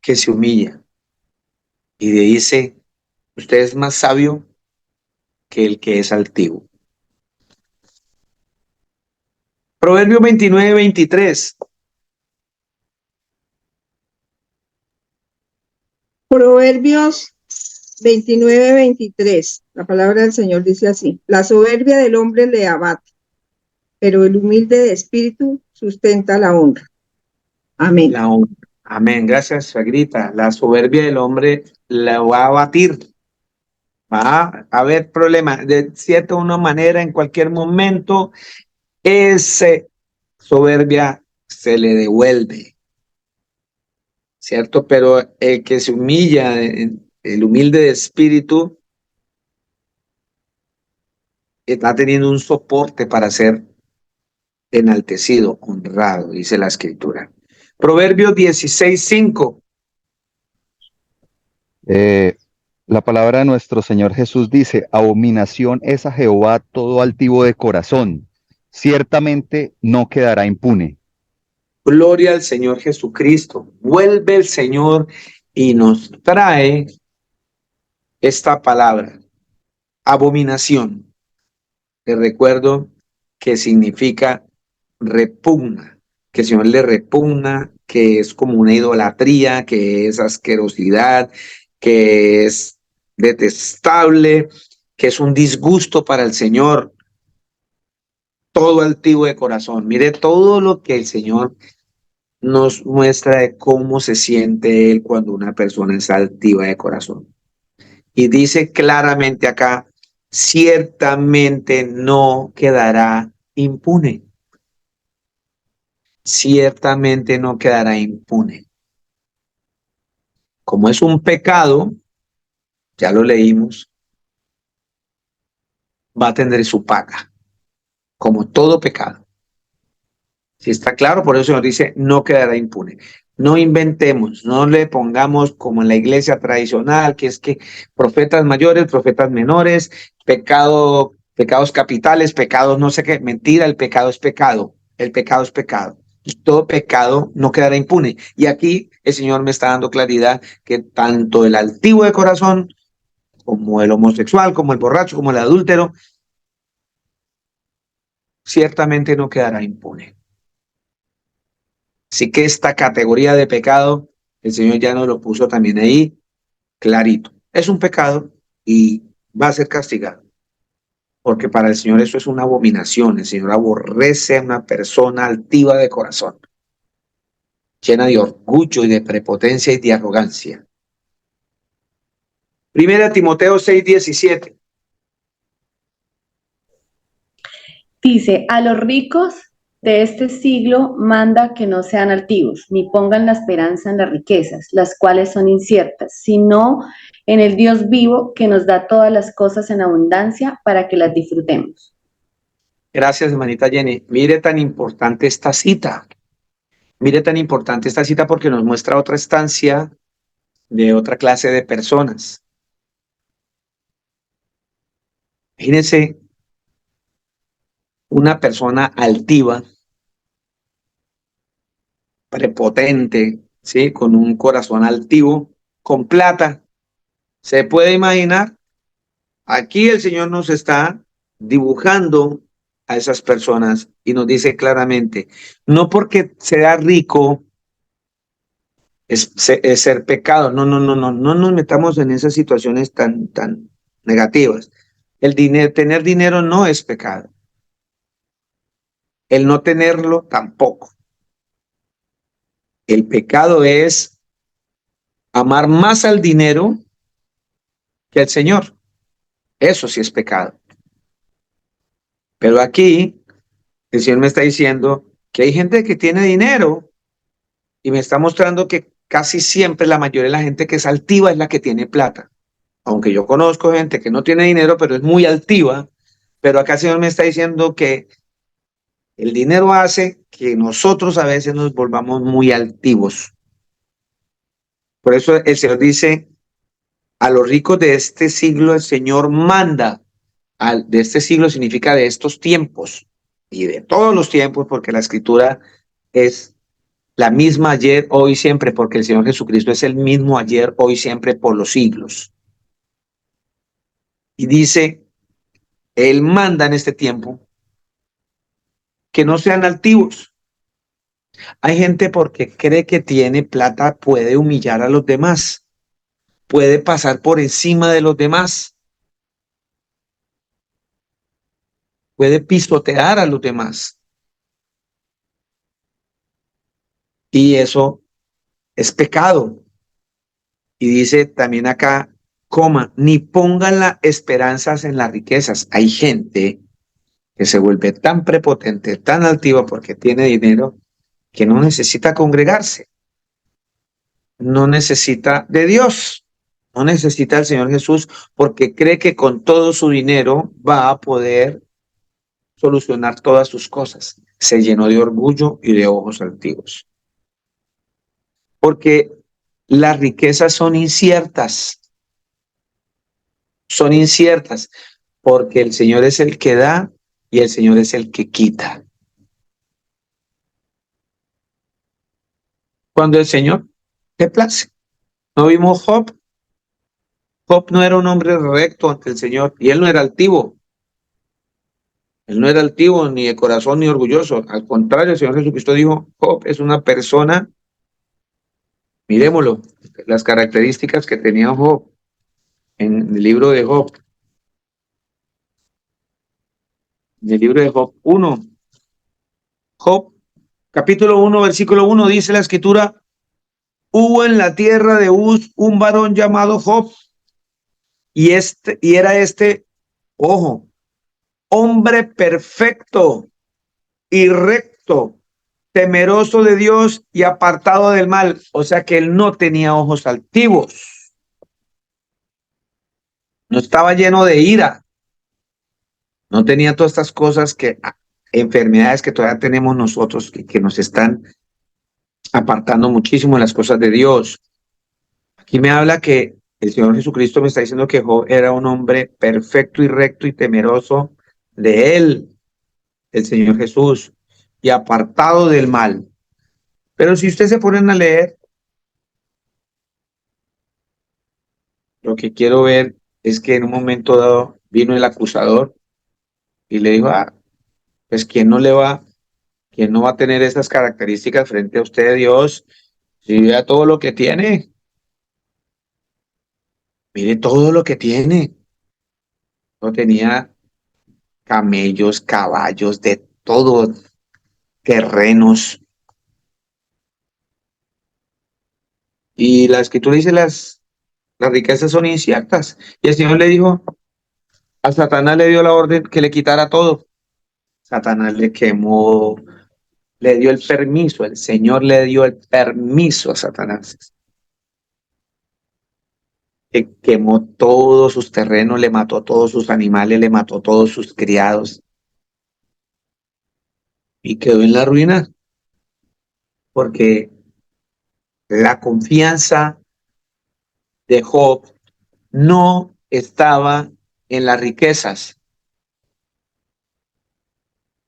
que se humilla y le dice, usted es más sabio que el que es altivo. Proverbio 29:23. Proverbios 29-23. La palabra del Señor dice así: la soberbia del hombre le abate, pero el humilde de espíritu sustenta la honra. Amén. La honra. Amén. Gracias, Sagrita. La soberbia del hombre la va a abatir. Va a haber problemas. De cierta una manera, en cualquier momento, esa soberbia se le devuelve. ¿Cierto? Pero el que se humilla, el humilde de espíritu, está teniendo un soporte para ser enaltecido, honrado, dice la Escritura. Proverbios 16:5. La palabra de nuestro Señor Jesús dice: abominación es a Jehová todo altivo de corazón, ciertamente no quedará impune. Gloria al Señor Jesucristo. Vuelve el Señor y nos trae esta palabra, abominación. Le recuerdo que significa repugna, que el Señor le repugna, que es como una idolatría, que es asquerosidad, que es detestable, que es un disgusto para el Señor. Todo altivo de corazón. Mire todo lo que el Señor nos muestra de cómo se siente Él cuando una persona es altiva de corazón. Y dice claramente acá, ciertamente no quedará impune. Ciertamente no quedará impune. Como es un pecado, ya lo leímos, va a tener su paga, como todo pecado. Si está claro, por eso el Señor dice, no quedará impune. No inventemos, no le pongamos como en la iglesia tradicional, que es que profetas mayores, profetas menores, pecado, pecados capitales, pecados no sé qué. Mentira, el pecado es pecado. El pecado es pecado. Y todo pecado no quedará impune. Y aquí el Señor me está dando claridad que tanto el altivo de corazón, como el homosexual, como el borracho, como el adúltero, ciertamente no quedará impune. Así que esta categoría de pecado, el Señor ya nos lo puso también ahí, clarito. Es un pecado y va a ser castigado. Porque para el Señor eso es una abominación. El Señor aborrece a una persona altiva de corazón, llena de orgullo y de prepotencia y de arrogancia. Primera Timoteo 6:17. Dice, a los ricos de este siglo manda que no sean altivos, ni pongan la esperanza en las riquezas, las cuales son inciertas, sino en el Dios vivo que nos da todas las cosas en abundancia para que las disfrutemos. Gracias, hermanita Jenny. Mire tan importante esta cita. Mire tan importante esta cita porque nos muestra otra estancia de otra clase de personas. Imagínense una persona altiva, prepotente, ¿sí? Con un corazón altivo, con plata. ¿Se puede imaginar? Aquí el Señor nos está dibujando a esas personas y nos dice claramente, no porque sea rico es ser pecado. No nos metamos en esas situaciones tan negativas. El dinero, tener dinero no es pecado. El no tenerlo tampoco. El pecado es amar más al dinero que al Señor. Eso sí es pecado. Pero aquí el Señor me está diciendo que hay gente que tiene dinero y me está mostrando que casi siempre la mayoría de la gente que es altiva es la que tiene plata. Aunque yo conozco gente que no tiene dinero, pero es muy altiva, pero acá el Señor me está diciendo que el dinero hace que nosotros a veces nos volvamos muy altivos. Por eso el Señor dice, a los ricos de este siglo el Señor manda. De este siglo significa de estos tiempos y de todos los tiempos, porque la Escritura es la misma ayer, hoy, siempre, porque el Señor Jesucristo es el mismo ayer, hoy, siempre, por los siglos. Y dice, Él manda en este tiempo que no sean altivos. Hay gente porque cree que tiene plata, puede humillar a los demás, puede pasar por encima de los demás, puede pisotear a los demás. Y eso es pecado. Y dice también acá, ni pongan las esperanzas en las riquezas. Hay gente que se vuelve tan prepotente, tan altiva porque tiene dinero, que no necesita congregarse, no necesita de Dios, no necesita al Señor Jesús, porque cree que con todo su dinero va a poder solucionar todas sus cosas. se llenó de orgullo y de ojos altivos. Porque las riquezas son inciertas, porque el Señor es el que da y el Señor es el que quita. Cuando el Señor te place. ¿No vimos Job? Job no era un hombre recto ante el Señor y él no era altivo. Él no era altivo ni de corazón ni orgulloso. Al contrario, el Señor Jesucristo dijo, Job es una persona, miremoslo, las características que tenía Job en el libro de Job. En el libro de Job 1. Job, capítulo 1, versículo 1, dice la escritura, hubo en la tierra de Uz un varón llamado Job, y era este, ojo, hombre perfecto y recto, temeroso de Dios y apartado del mal. O sea que él no tenía ojos altivos, no estaba lleno de ira, no tenía todas estas cosas enfermedades que todavía tenemos nosotros, que nos están apartando muchísimo de las cosas de Dios. Aquí me habla que el Señor Jesucristo me está diciendo que Job era un hombre perfecto y recto y temeroso de él, el Señor Jesús, y apartado del mal. Pero si ustedes se ponen a leer, lo que quiero ver es que en un momento dado vino el acusador y le dijo, pues quién no va a tener esas características frente a usted, Dios, si vea todo lo que tiene, mire todo lo que tiene. No tenía camellos, caballos, de todo, terrenos. Y la escritura dice las riquezas son inciertas. Y el Señor le dijo, a Satanás le dio la orden que le quitara todo. Satanás le quemó, le dio el permiso, el Señor le dio el permiso a Satanás. Que quemó todos sus terrenos, le mató todos sus animales, le mató todos sus criados. Y quedó en la ruina, porque la confianza de Job no estaba en las riquezas.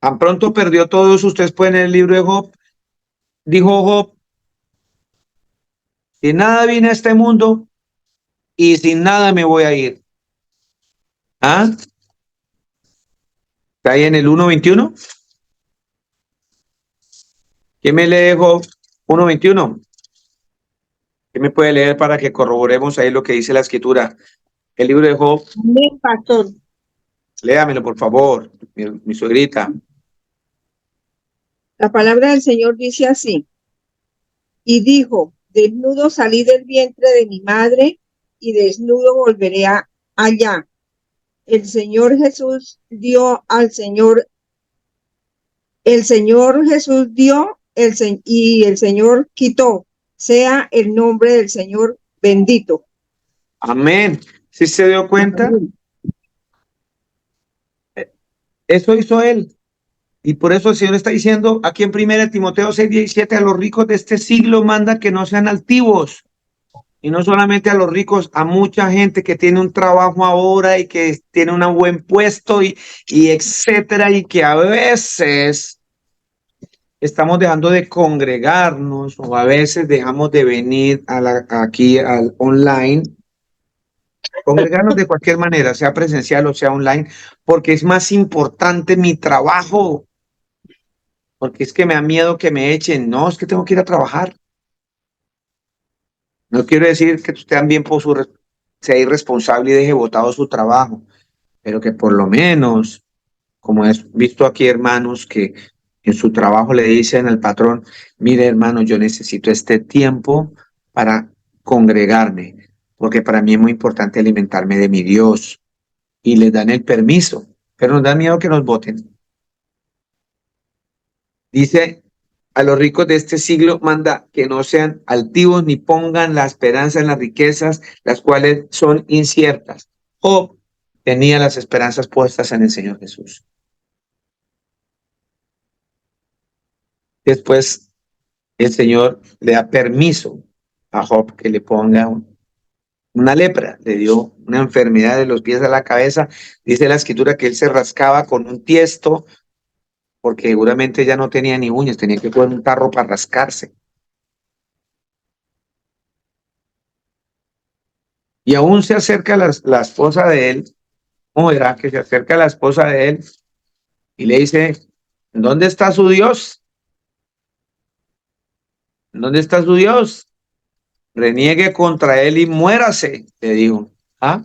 Tan pronto perdió todo eso, ustedes pueden en el libro de Job, dijo Job, sin nada vine a este mundo y sin nada me voy a ir. ¿Ah? ¿Está ahí en el 1.21? ¿Quién me lee Job 1.21? ¿Quién me puede leer para que corroboremos ahí lo que dice la escritura? El libro de Job. Amén, pastor. Léamelo, por favor, mi suegrita. La palabra del Señor dice así. Y dijo, desnudo salí del vientre de mi madre y desnudo volveré allá. El Señor Jesús dio al Señor, el Señor Jesús dio y el Señor quitó. Sea el nombre del Señor bendito. Amén. ¿Sí se dio cuenta? Amén. Eso hizo él. Y por eso el Señor está diciendo aquí en 1 Timoteo 6:17, a los ricos de este siglo manda que no sean altivos. Y no solamente a los ricos, a mucha gente que tiene un trabajo ahora y que tiene un buen puesto y etcétera, y que a veces estamos dejando de congregarnos o a veces dejamos de venir aquí al online, congregarnos de cualquier manera, sea presencial o sea online, porque es más importante mi trabajo, porque es que me da miedo que me echen. No, es que tengo que ir a trabajar. No quiero decir que usted también sea irresponsable y deje botado su trabajo, pero que por lo menos, como he visto aquí hermanos que en su trabajo le dicen al patrón, mire hermano, yo necesito este tiempo para congregarme, porque para mí es muy importante alimentarme de mi Dios, y les dan el permiso, pero nos da miedo que nos voten. Dice, a los ricos de este siglo manda que no sean altivos ni pongan la esperanza en las riquezas, las cuales son inciertas. Job tenía las esperanzas puestas en el Señor Jesús. Después el Señor le da permiso a Job que le ponga una lepra, le dio una enfermedad de los pies a la cabeza. Dice la escritura que él se rascaba con un tiesto porque seguramente ya no tenía ni uñas, tenía que poner un tarro para rascarse. Y aún se acerca la esposa de él, ¿cómo verá que se acerca la esposa de él y le dice, ¿dónde está su Dios? ¿Dónde está su Dios? Reniegue contra él y muérase, le dijo. ¿Ah?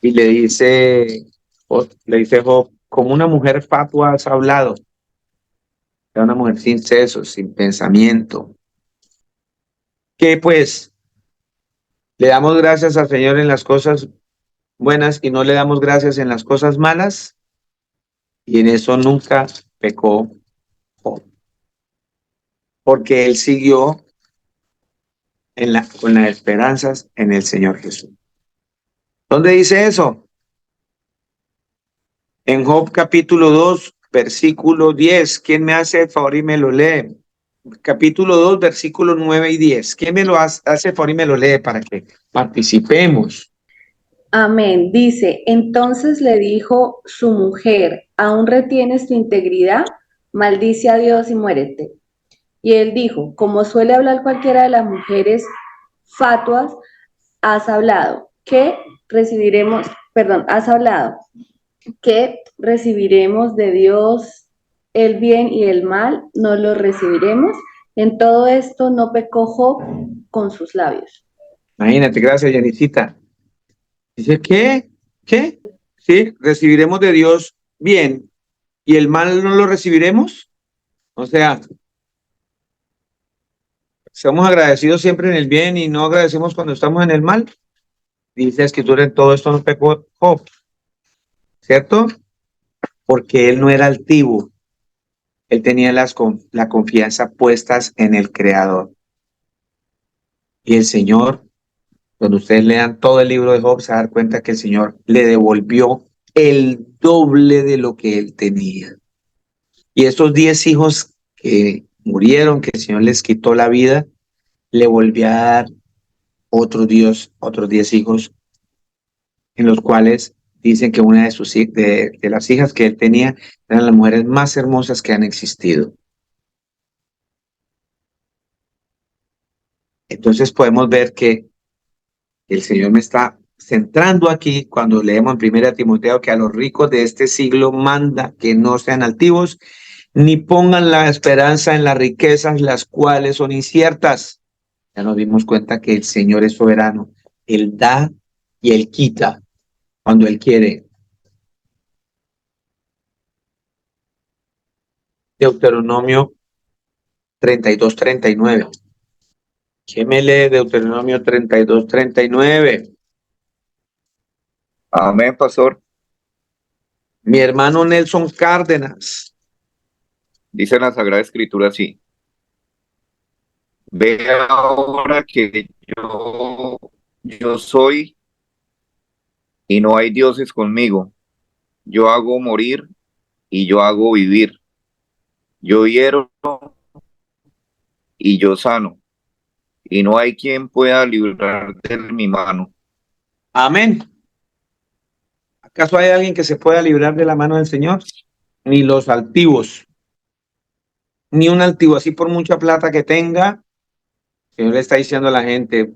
Y le dice Job, como una mujer fatua has hablado. Era una mujer sin sesos, sin pensamiento. Que pues le damos gracias al Señor en las cosas buenas y no le damos gracias en las cosas malas. Y en eso nunca pecó Job. Porque él siguió con las esperanzas en el Señor Jesús. ¿Dónde dice eso? En Job capítulo 2, versículo 10. ¿Quién me hace el favor y me lo lee? Capítulo 2, versículos 9 y 10. ¿Quién me lo hace el favor y me lo lee para que participemos? Amén. Dice, entonces le dijo su mujer, ¿aún retienes tu integridad? Maldice a Dios y muérete. Y él dijo, como suele hablar cualquiera de las mujeres fatuas, has hablado que recibiremos de Dios el bien y el mal, no lo recibiremos. En todo esto no pecó Job con sus labios. Imagínate, gracias, Yanisita. Dice, ¿qué? ¿Qué? Sí, recibiremos de Dios bien y el mal no lo recibiremos. O sea, somos agradecidos siempre en el bien y no agradecemos cuando estamos en el mal. Dice la escritura, en todo esto no pecó Job, ¿cierto? Porque él no era altivo. Él tenía la confianza puestas en el Creador. Y el Señor, cuando ustedes lean todo el libro de Job, se van a dar cuenta que el Señor le devolvió el doble de lo que él tenía. Y estos 10 hijos que murieron, que el Señor les quitó la vida, le volvió a dar otros 10 hijos, en los cuales dicen que una de las hijas que él tenía eran las mujeres más hermosas que han existido. Entonces podemos ver que el Señor me está centrando aquí cuando leemos en 1 Timoteo que a los ricos de este siglo manda que no sean altivos ni pongan la esperanza en las riquezas, las cuales son inciertas. Ya nos dimos cuenta que el Señor es soberano. Él da y Él quita cuando Él quiere. Deuteronomio 32:39. ¿Quién me lee Deuteronomio 32:39? Amén, pastor. Mi hermano Nelson Cárdenas. Dice la Sagrada Escritura así. Ve ahora que yo soy y no hay dioses conmigo. Yo hago morir y yo hago vivir. Yo hiero y yo sano. Y no hay quien pueda librar de mi mano. Amén. ¿Acaso hay alguien que se pueda librar de la mano del Señor? Ni los altivos. Ni un altivo, así por mucha plata que tenga. El Señor le está diciendo a la gente,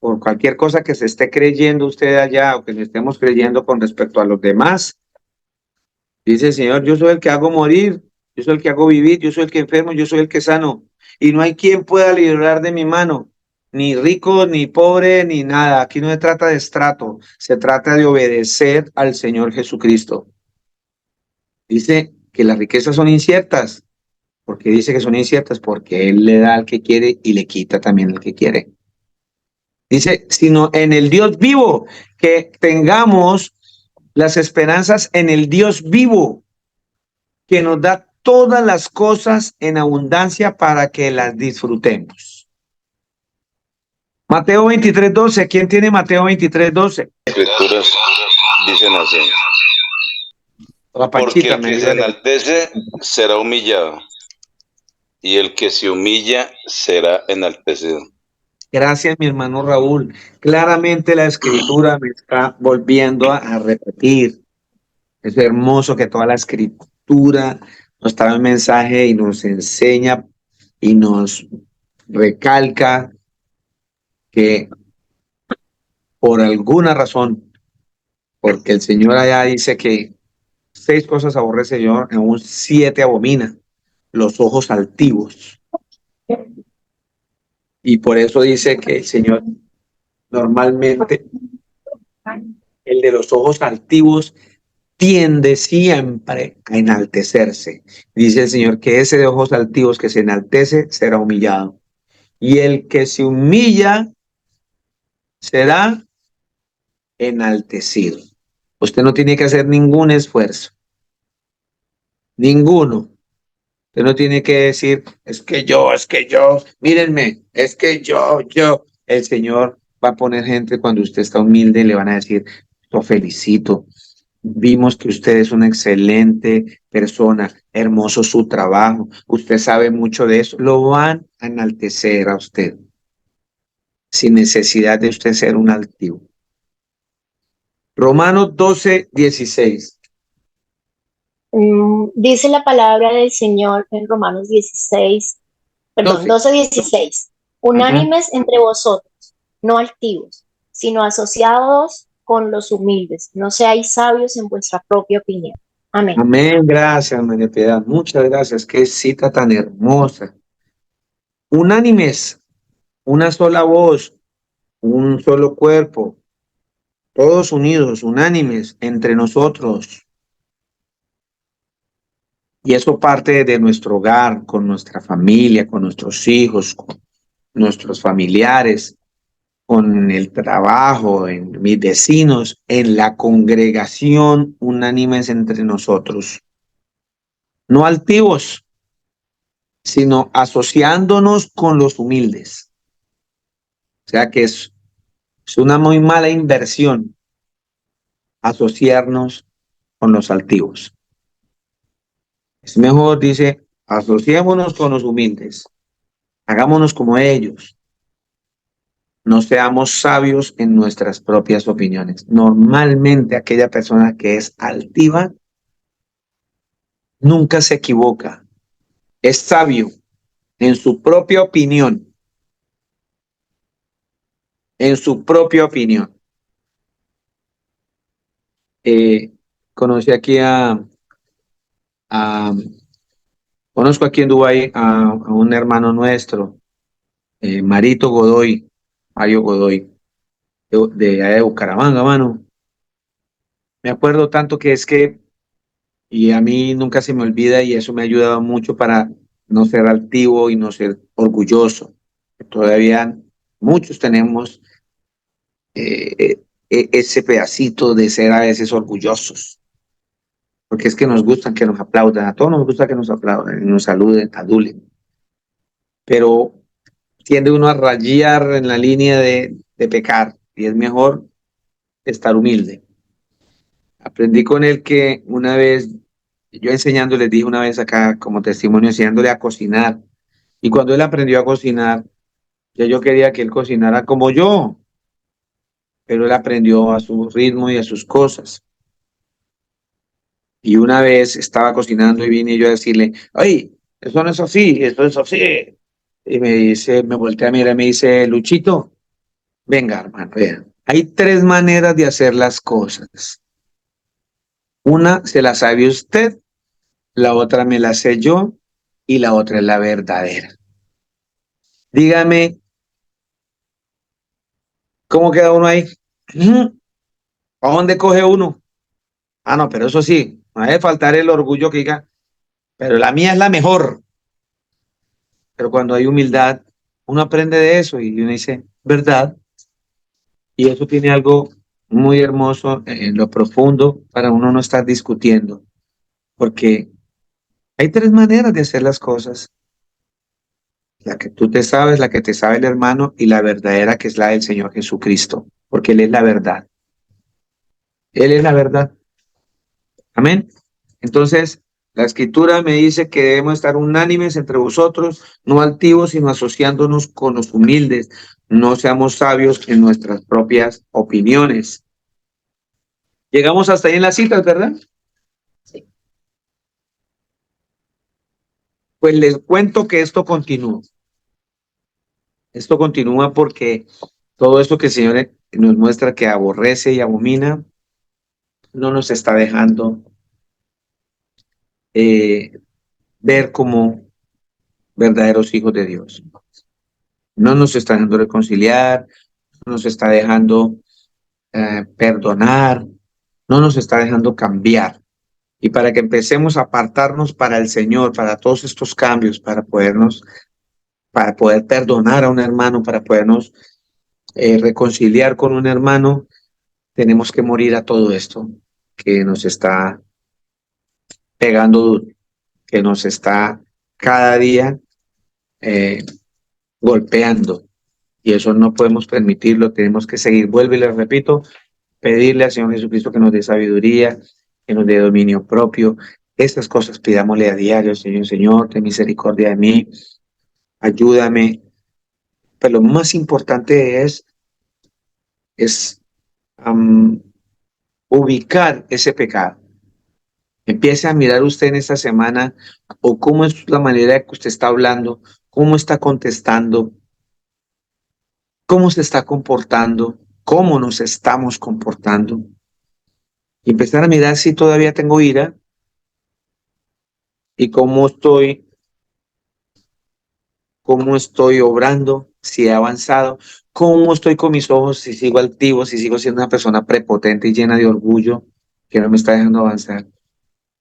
por cualquier cosa que se esté creyendo usted allá o que le estemos creyendo con respecto a los demás, dice el Señor, yo soy el que hago morir, yo soy el que hago vivir, yo soy el que enfermo, yo soy el que sano. Y no hay quien pueda librar de mi mano. Ni rico, ni pobre, ni nada. Aquí no se trata de estrato, se trata de obedecer al Señor Jesucristo. Dice que las riquezas son inciertas. ¿Por qué dice que son inciertas? Porque Él le da al que quiere y le quita también al que quiere. Dice, sino en el Dios vivo, que tengamos las esperanzas en el Dios vivo, que nos da todas las cosas en abundancia para que las disfrutemos. Mateo 23:12. ¿Quién tiene Mateo 23:12? Escrituras dicen así. La Porque Panchita, el que se enaltece será humillado, y el que se humilla será enaltecido. Gracias, mi hermano Raúl. Claramente la escritura me está volviendo a repetir. Es hermoso que toda la escritura nos trae un mensaje y nos enseña y nos recalca que por alguna razón, porque el Señor allá dice que 6 cosas aborrece el Señor, aún 7 abomina: los ojos altivos. Y por eso dice que el Señor normalmente, el de los ojos altivos, tiende siempre a enaltecerse. Dice el Señor que ese de ojos altivos que se enaltece será humillado. Y el que se humilla será enaltecido. Usted no tiene que hacer ningún esfuerzo. Ninguno. Usted no tiene que decir, es que yo, mírenme, es que yo. El Señor va a poner gente cuando usted está humilde y le van a decir, lo felicito. Vimos que usted es una excelente persona, hermoso su trabajo, usted sabe mucho de eso. Lo van a enaltecer a usted, sin necesidad de usted ser un altivo. Romanos 12:16. Dice la palabra del Señor en Romanos 12:16. Unánimes entre vosotros, no altivos, sino asociados con los humildes. No seáis sabios en vuestra propia opinión. Amén. Amén, gracias, María Piedad. Muchas gracias. Qué cita tan hermosa. Unánimes, una sola voz, un solo cuerpo, todos unidos, unánimes entre nosotros. Y eso parte de nuestro hogar, con nuestra familia, con nuestros hijos, con nuestros familiares, con el trabajo, en mis vecinos, en la congregación, unánimes entre nosotros. No altivos, sino asociándonos con los humildes. O sea que es una muy mala inversión asociarnos con los altivos. Es mejor, dice, asociémonos con los humildes, hagámonos como ellos. No seamos sabios en nuestras propias opiniones. Normalmente aquella persona que es altiva nunca se equivoca. Es sabio en su propia opinión. En su propia opinión. Conocí aquí conozco aquí en Dubái a un hermano nuestro, Marito Godoy, Mario Godoy, de allá de Bucaramanga, mano. Me acuerdo tanto que es que, y a mí nunca se me olvida, y eso me ha ayudado mucho para no ser altivo y no ser orgulloso. Todavía muchos tenemos ese pedacito de ser a veces orgullosos, porque es que nos gustan que nos aplaudan, a todos nos gusta que nos aplaudan, nos saluden, adulen, pero tiende uno a rayar en la línea de pecar, y es mejor estar humilde. Aprendí con él que una vez, yo enseñando, les dije una vez acá como testimonio, enseñándole a cocinar, y cuando él aprendió a cocinar, yo quería que él cocinara como yo, pero él aprendió a su ritmo y a sus cosas. Y una vez estaba cocinando y vine yo a decirle, oye, eso no es así, esto es así. Y me dice, me voltea a mirar y me dice, Luchito, venga, hermano, vean, hay 3 maneras de hacer las cosas. Una se la sabe usted, la otra me la sé yo y la otra es la verdadera. Dígame, ¿cómo queda uno ahí? ¿A dónde coge uno? Ah, no, pero eso sí, no debe faltar el orgullo que diga, pero la mía es la mejor. Pero cuando hay humildad, uno aprende de eso y uno dice, ¿verdad? Y eso tiene algo muy hermoso en lo profundo para uno no estar discutiendo, porque hay 3 maneras de hacer las cosas. La que tú te sabes, la que te sabe el hermano y la verdadera, que es la del Señor Jesucristo, porque Él es la verdad. Él es la verdad. Amén. Entonces, La escritura me dice que debemos estar unánimes entre vosotros, no altivos, sino asociándonos con los humildes. No seamos sabios en nuestras propias opiniones. Llegamos hasta ahí en las citas, ¿verdad? Sí. Pues les cuento que esto continúa. Esto continúa porque todo esto que el Señor nos muestra que aborrece y abomina, no nos está dejando ver como verdaderos hijos de Dios. No nos está dejando reconciliar, no nos está dejando perdonar, no nos está dejando cambiar. Y para que empecemos a apartarnos para el Señor, para todos estos cambios, para poder perdonar a un hermano, para podernos reconciliar con un hermano, tenemos que morir a todo esto que nos está pegando duro, que nos está cada día golpeando. Y eso no podemos permitirlo, tenemos que seguir. Vuelvo y les repito, pedirle al Señor Jesucristo que nos dé sabiduría, que nos dé dominio propio. Estas cosas pidámosle a diario, Señor, Señor, ten misericordia de mí, ayúdame. Pero lo más importante es ubicar ese pecado. Empiece a mirar usted en esta semana o cómo es la manera que usted está hablando, cómo está contestando, cómo se está comportando, cómo nos estamos comportando. Y empezar a mirar si todavía tengo ira y cómo estoy obrando, si he avanzado, cómo estoy con mis ojos, si sigo altivo, si sigo siendo una persona prepotente y llena de orgullo que no me está dejando avanzar.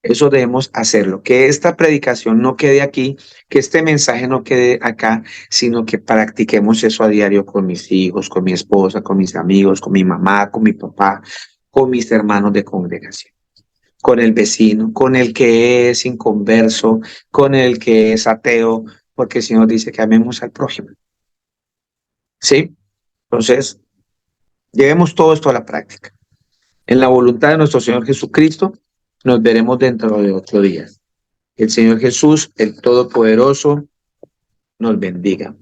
Eso debemos hacerlo, que esta predicación no quede aquí, que este mensaje no quede acá, sino que practiquemos eso a diario con mis hijos, con mi esposa, con mis amigos, con mi mamá, con mi papá, con mis hermanos de congregación, con el vecino, con el que es inconverso, con el que es ateo, porque el Señor dice que amemos al prójimo. ¿Sí? Entonces, llevemos todo esto a la práctica. En la voluntad de nuestro Señor Jesucristo, nos veremos dentro de 8 días. El Señor Jesús, el Todopoderoso, nos bendiga.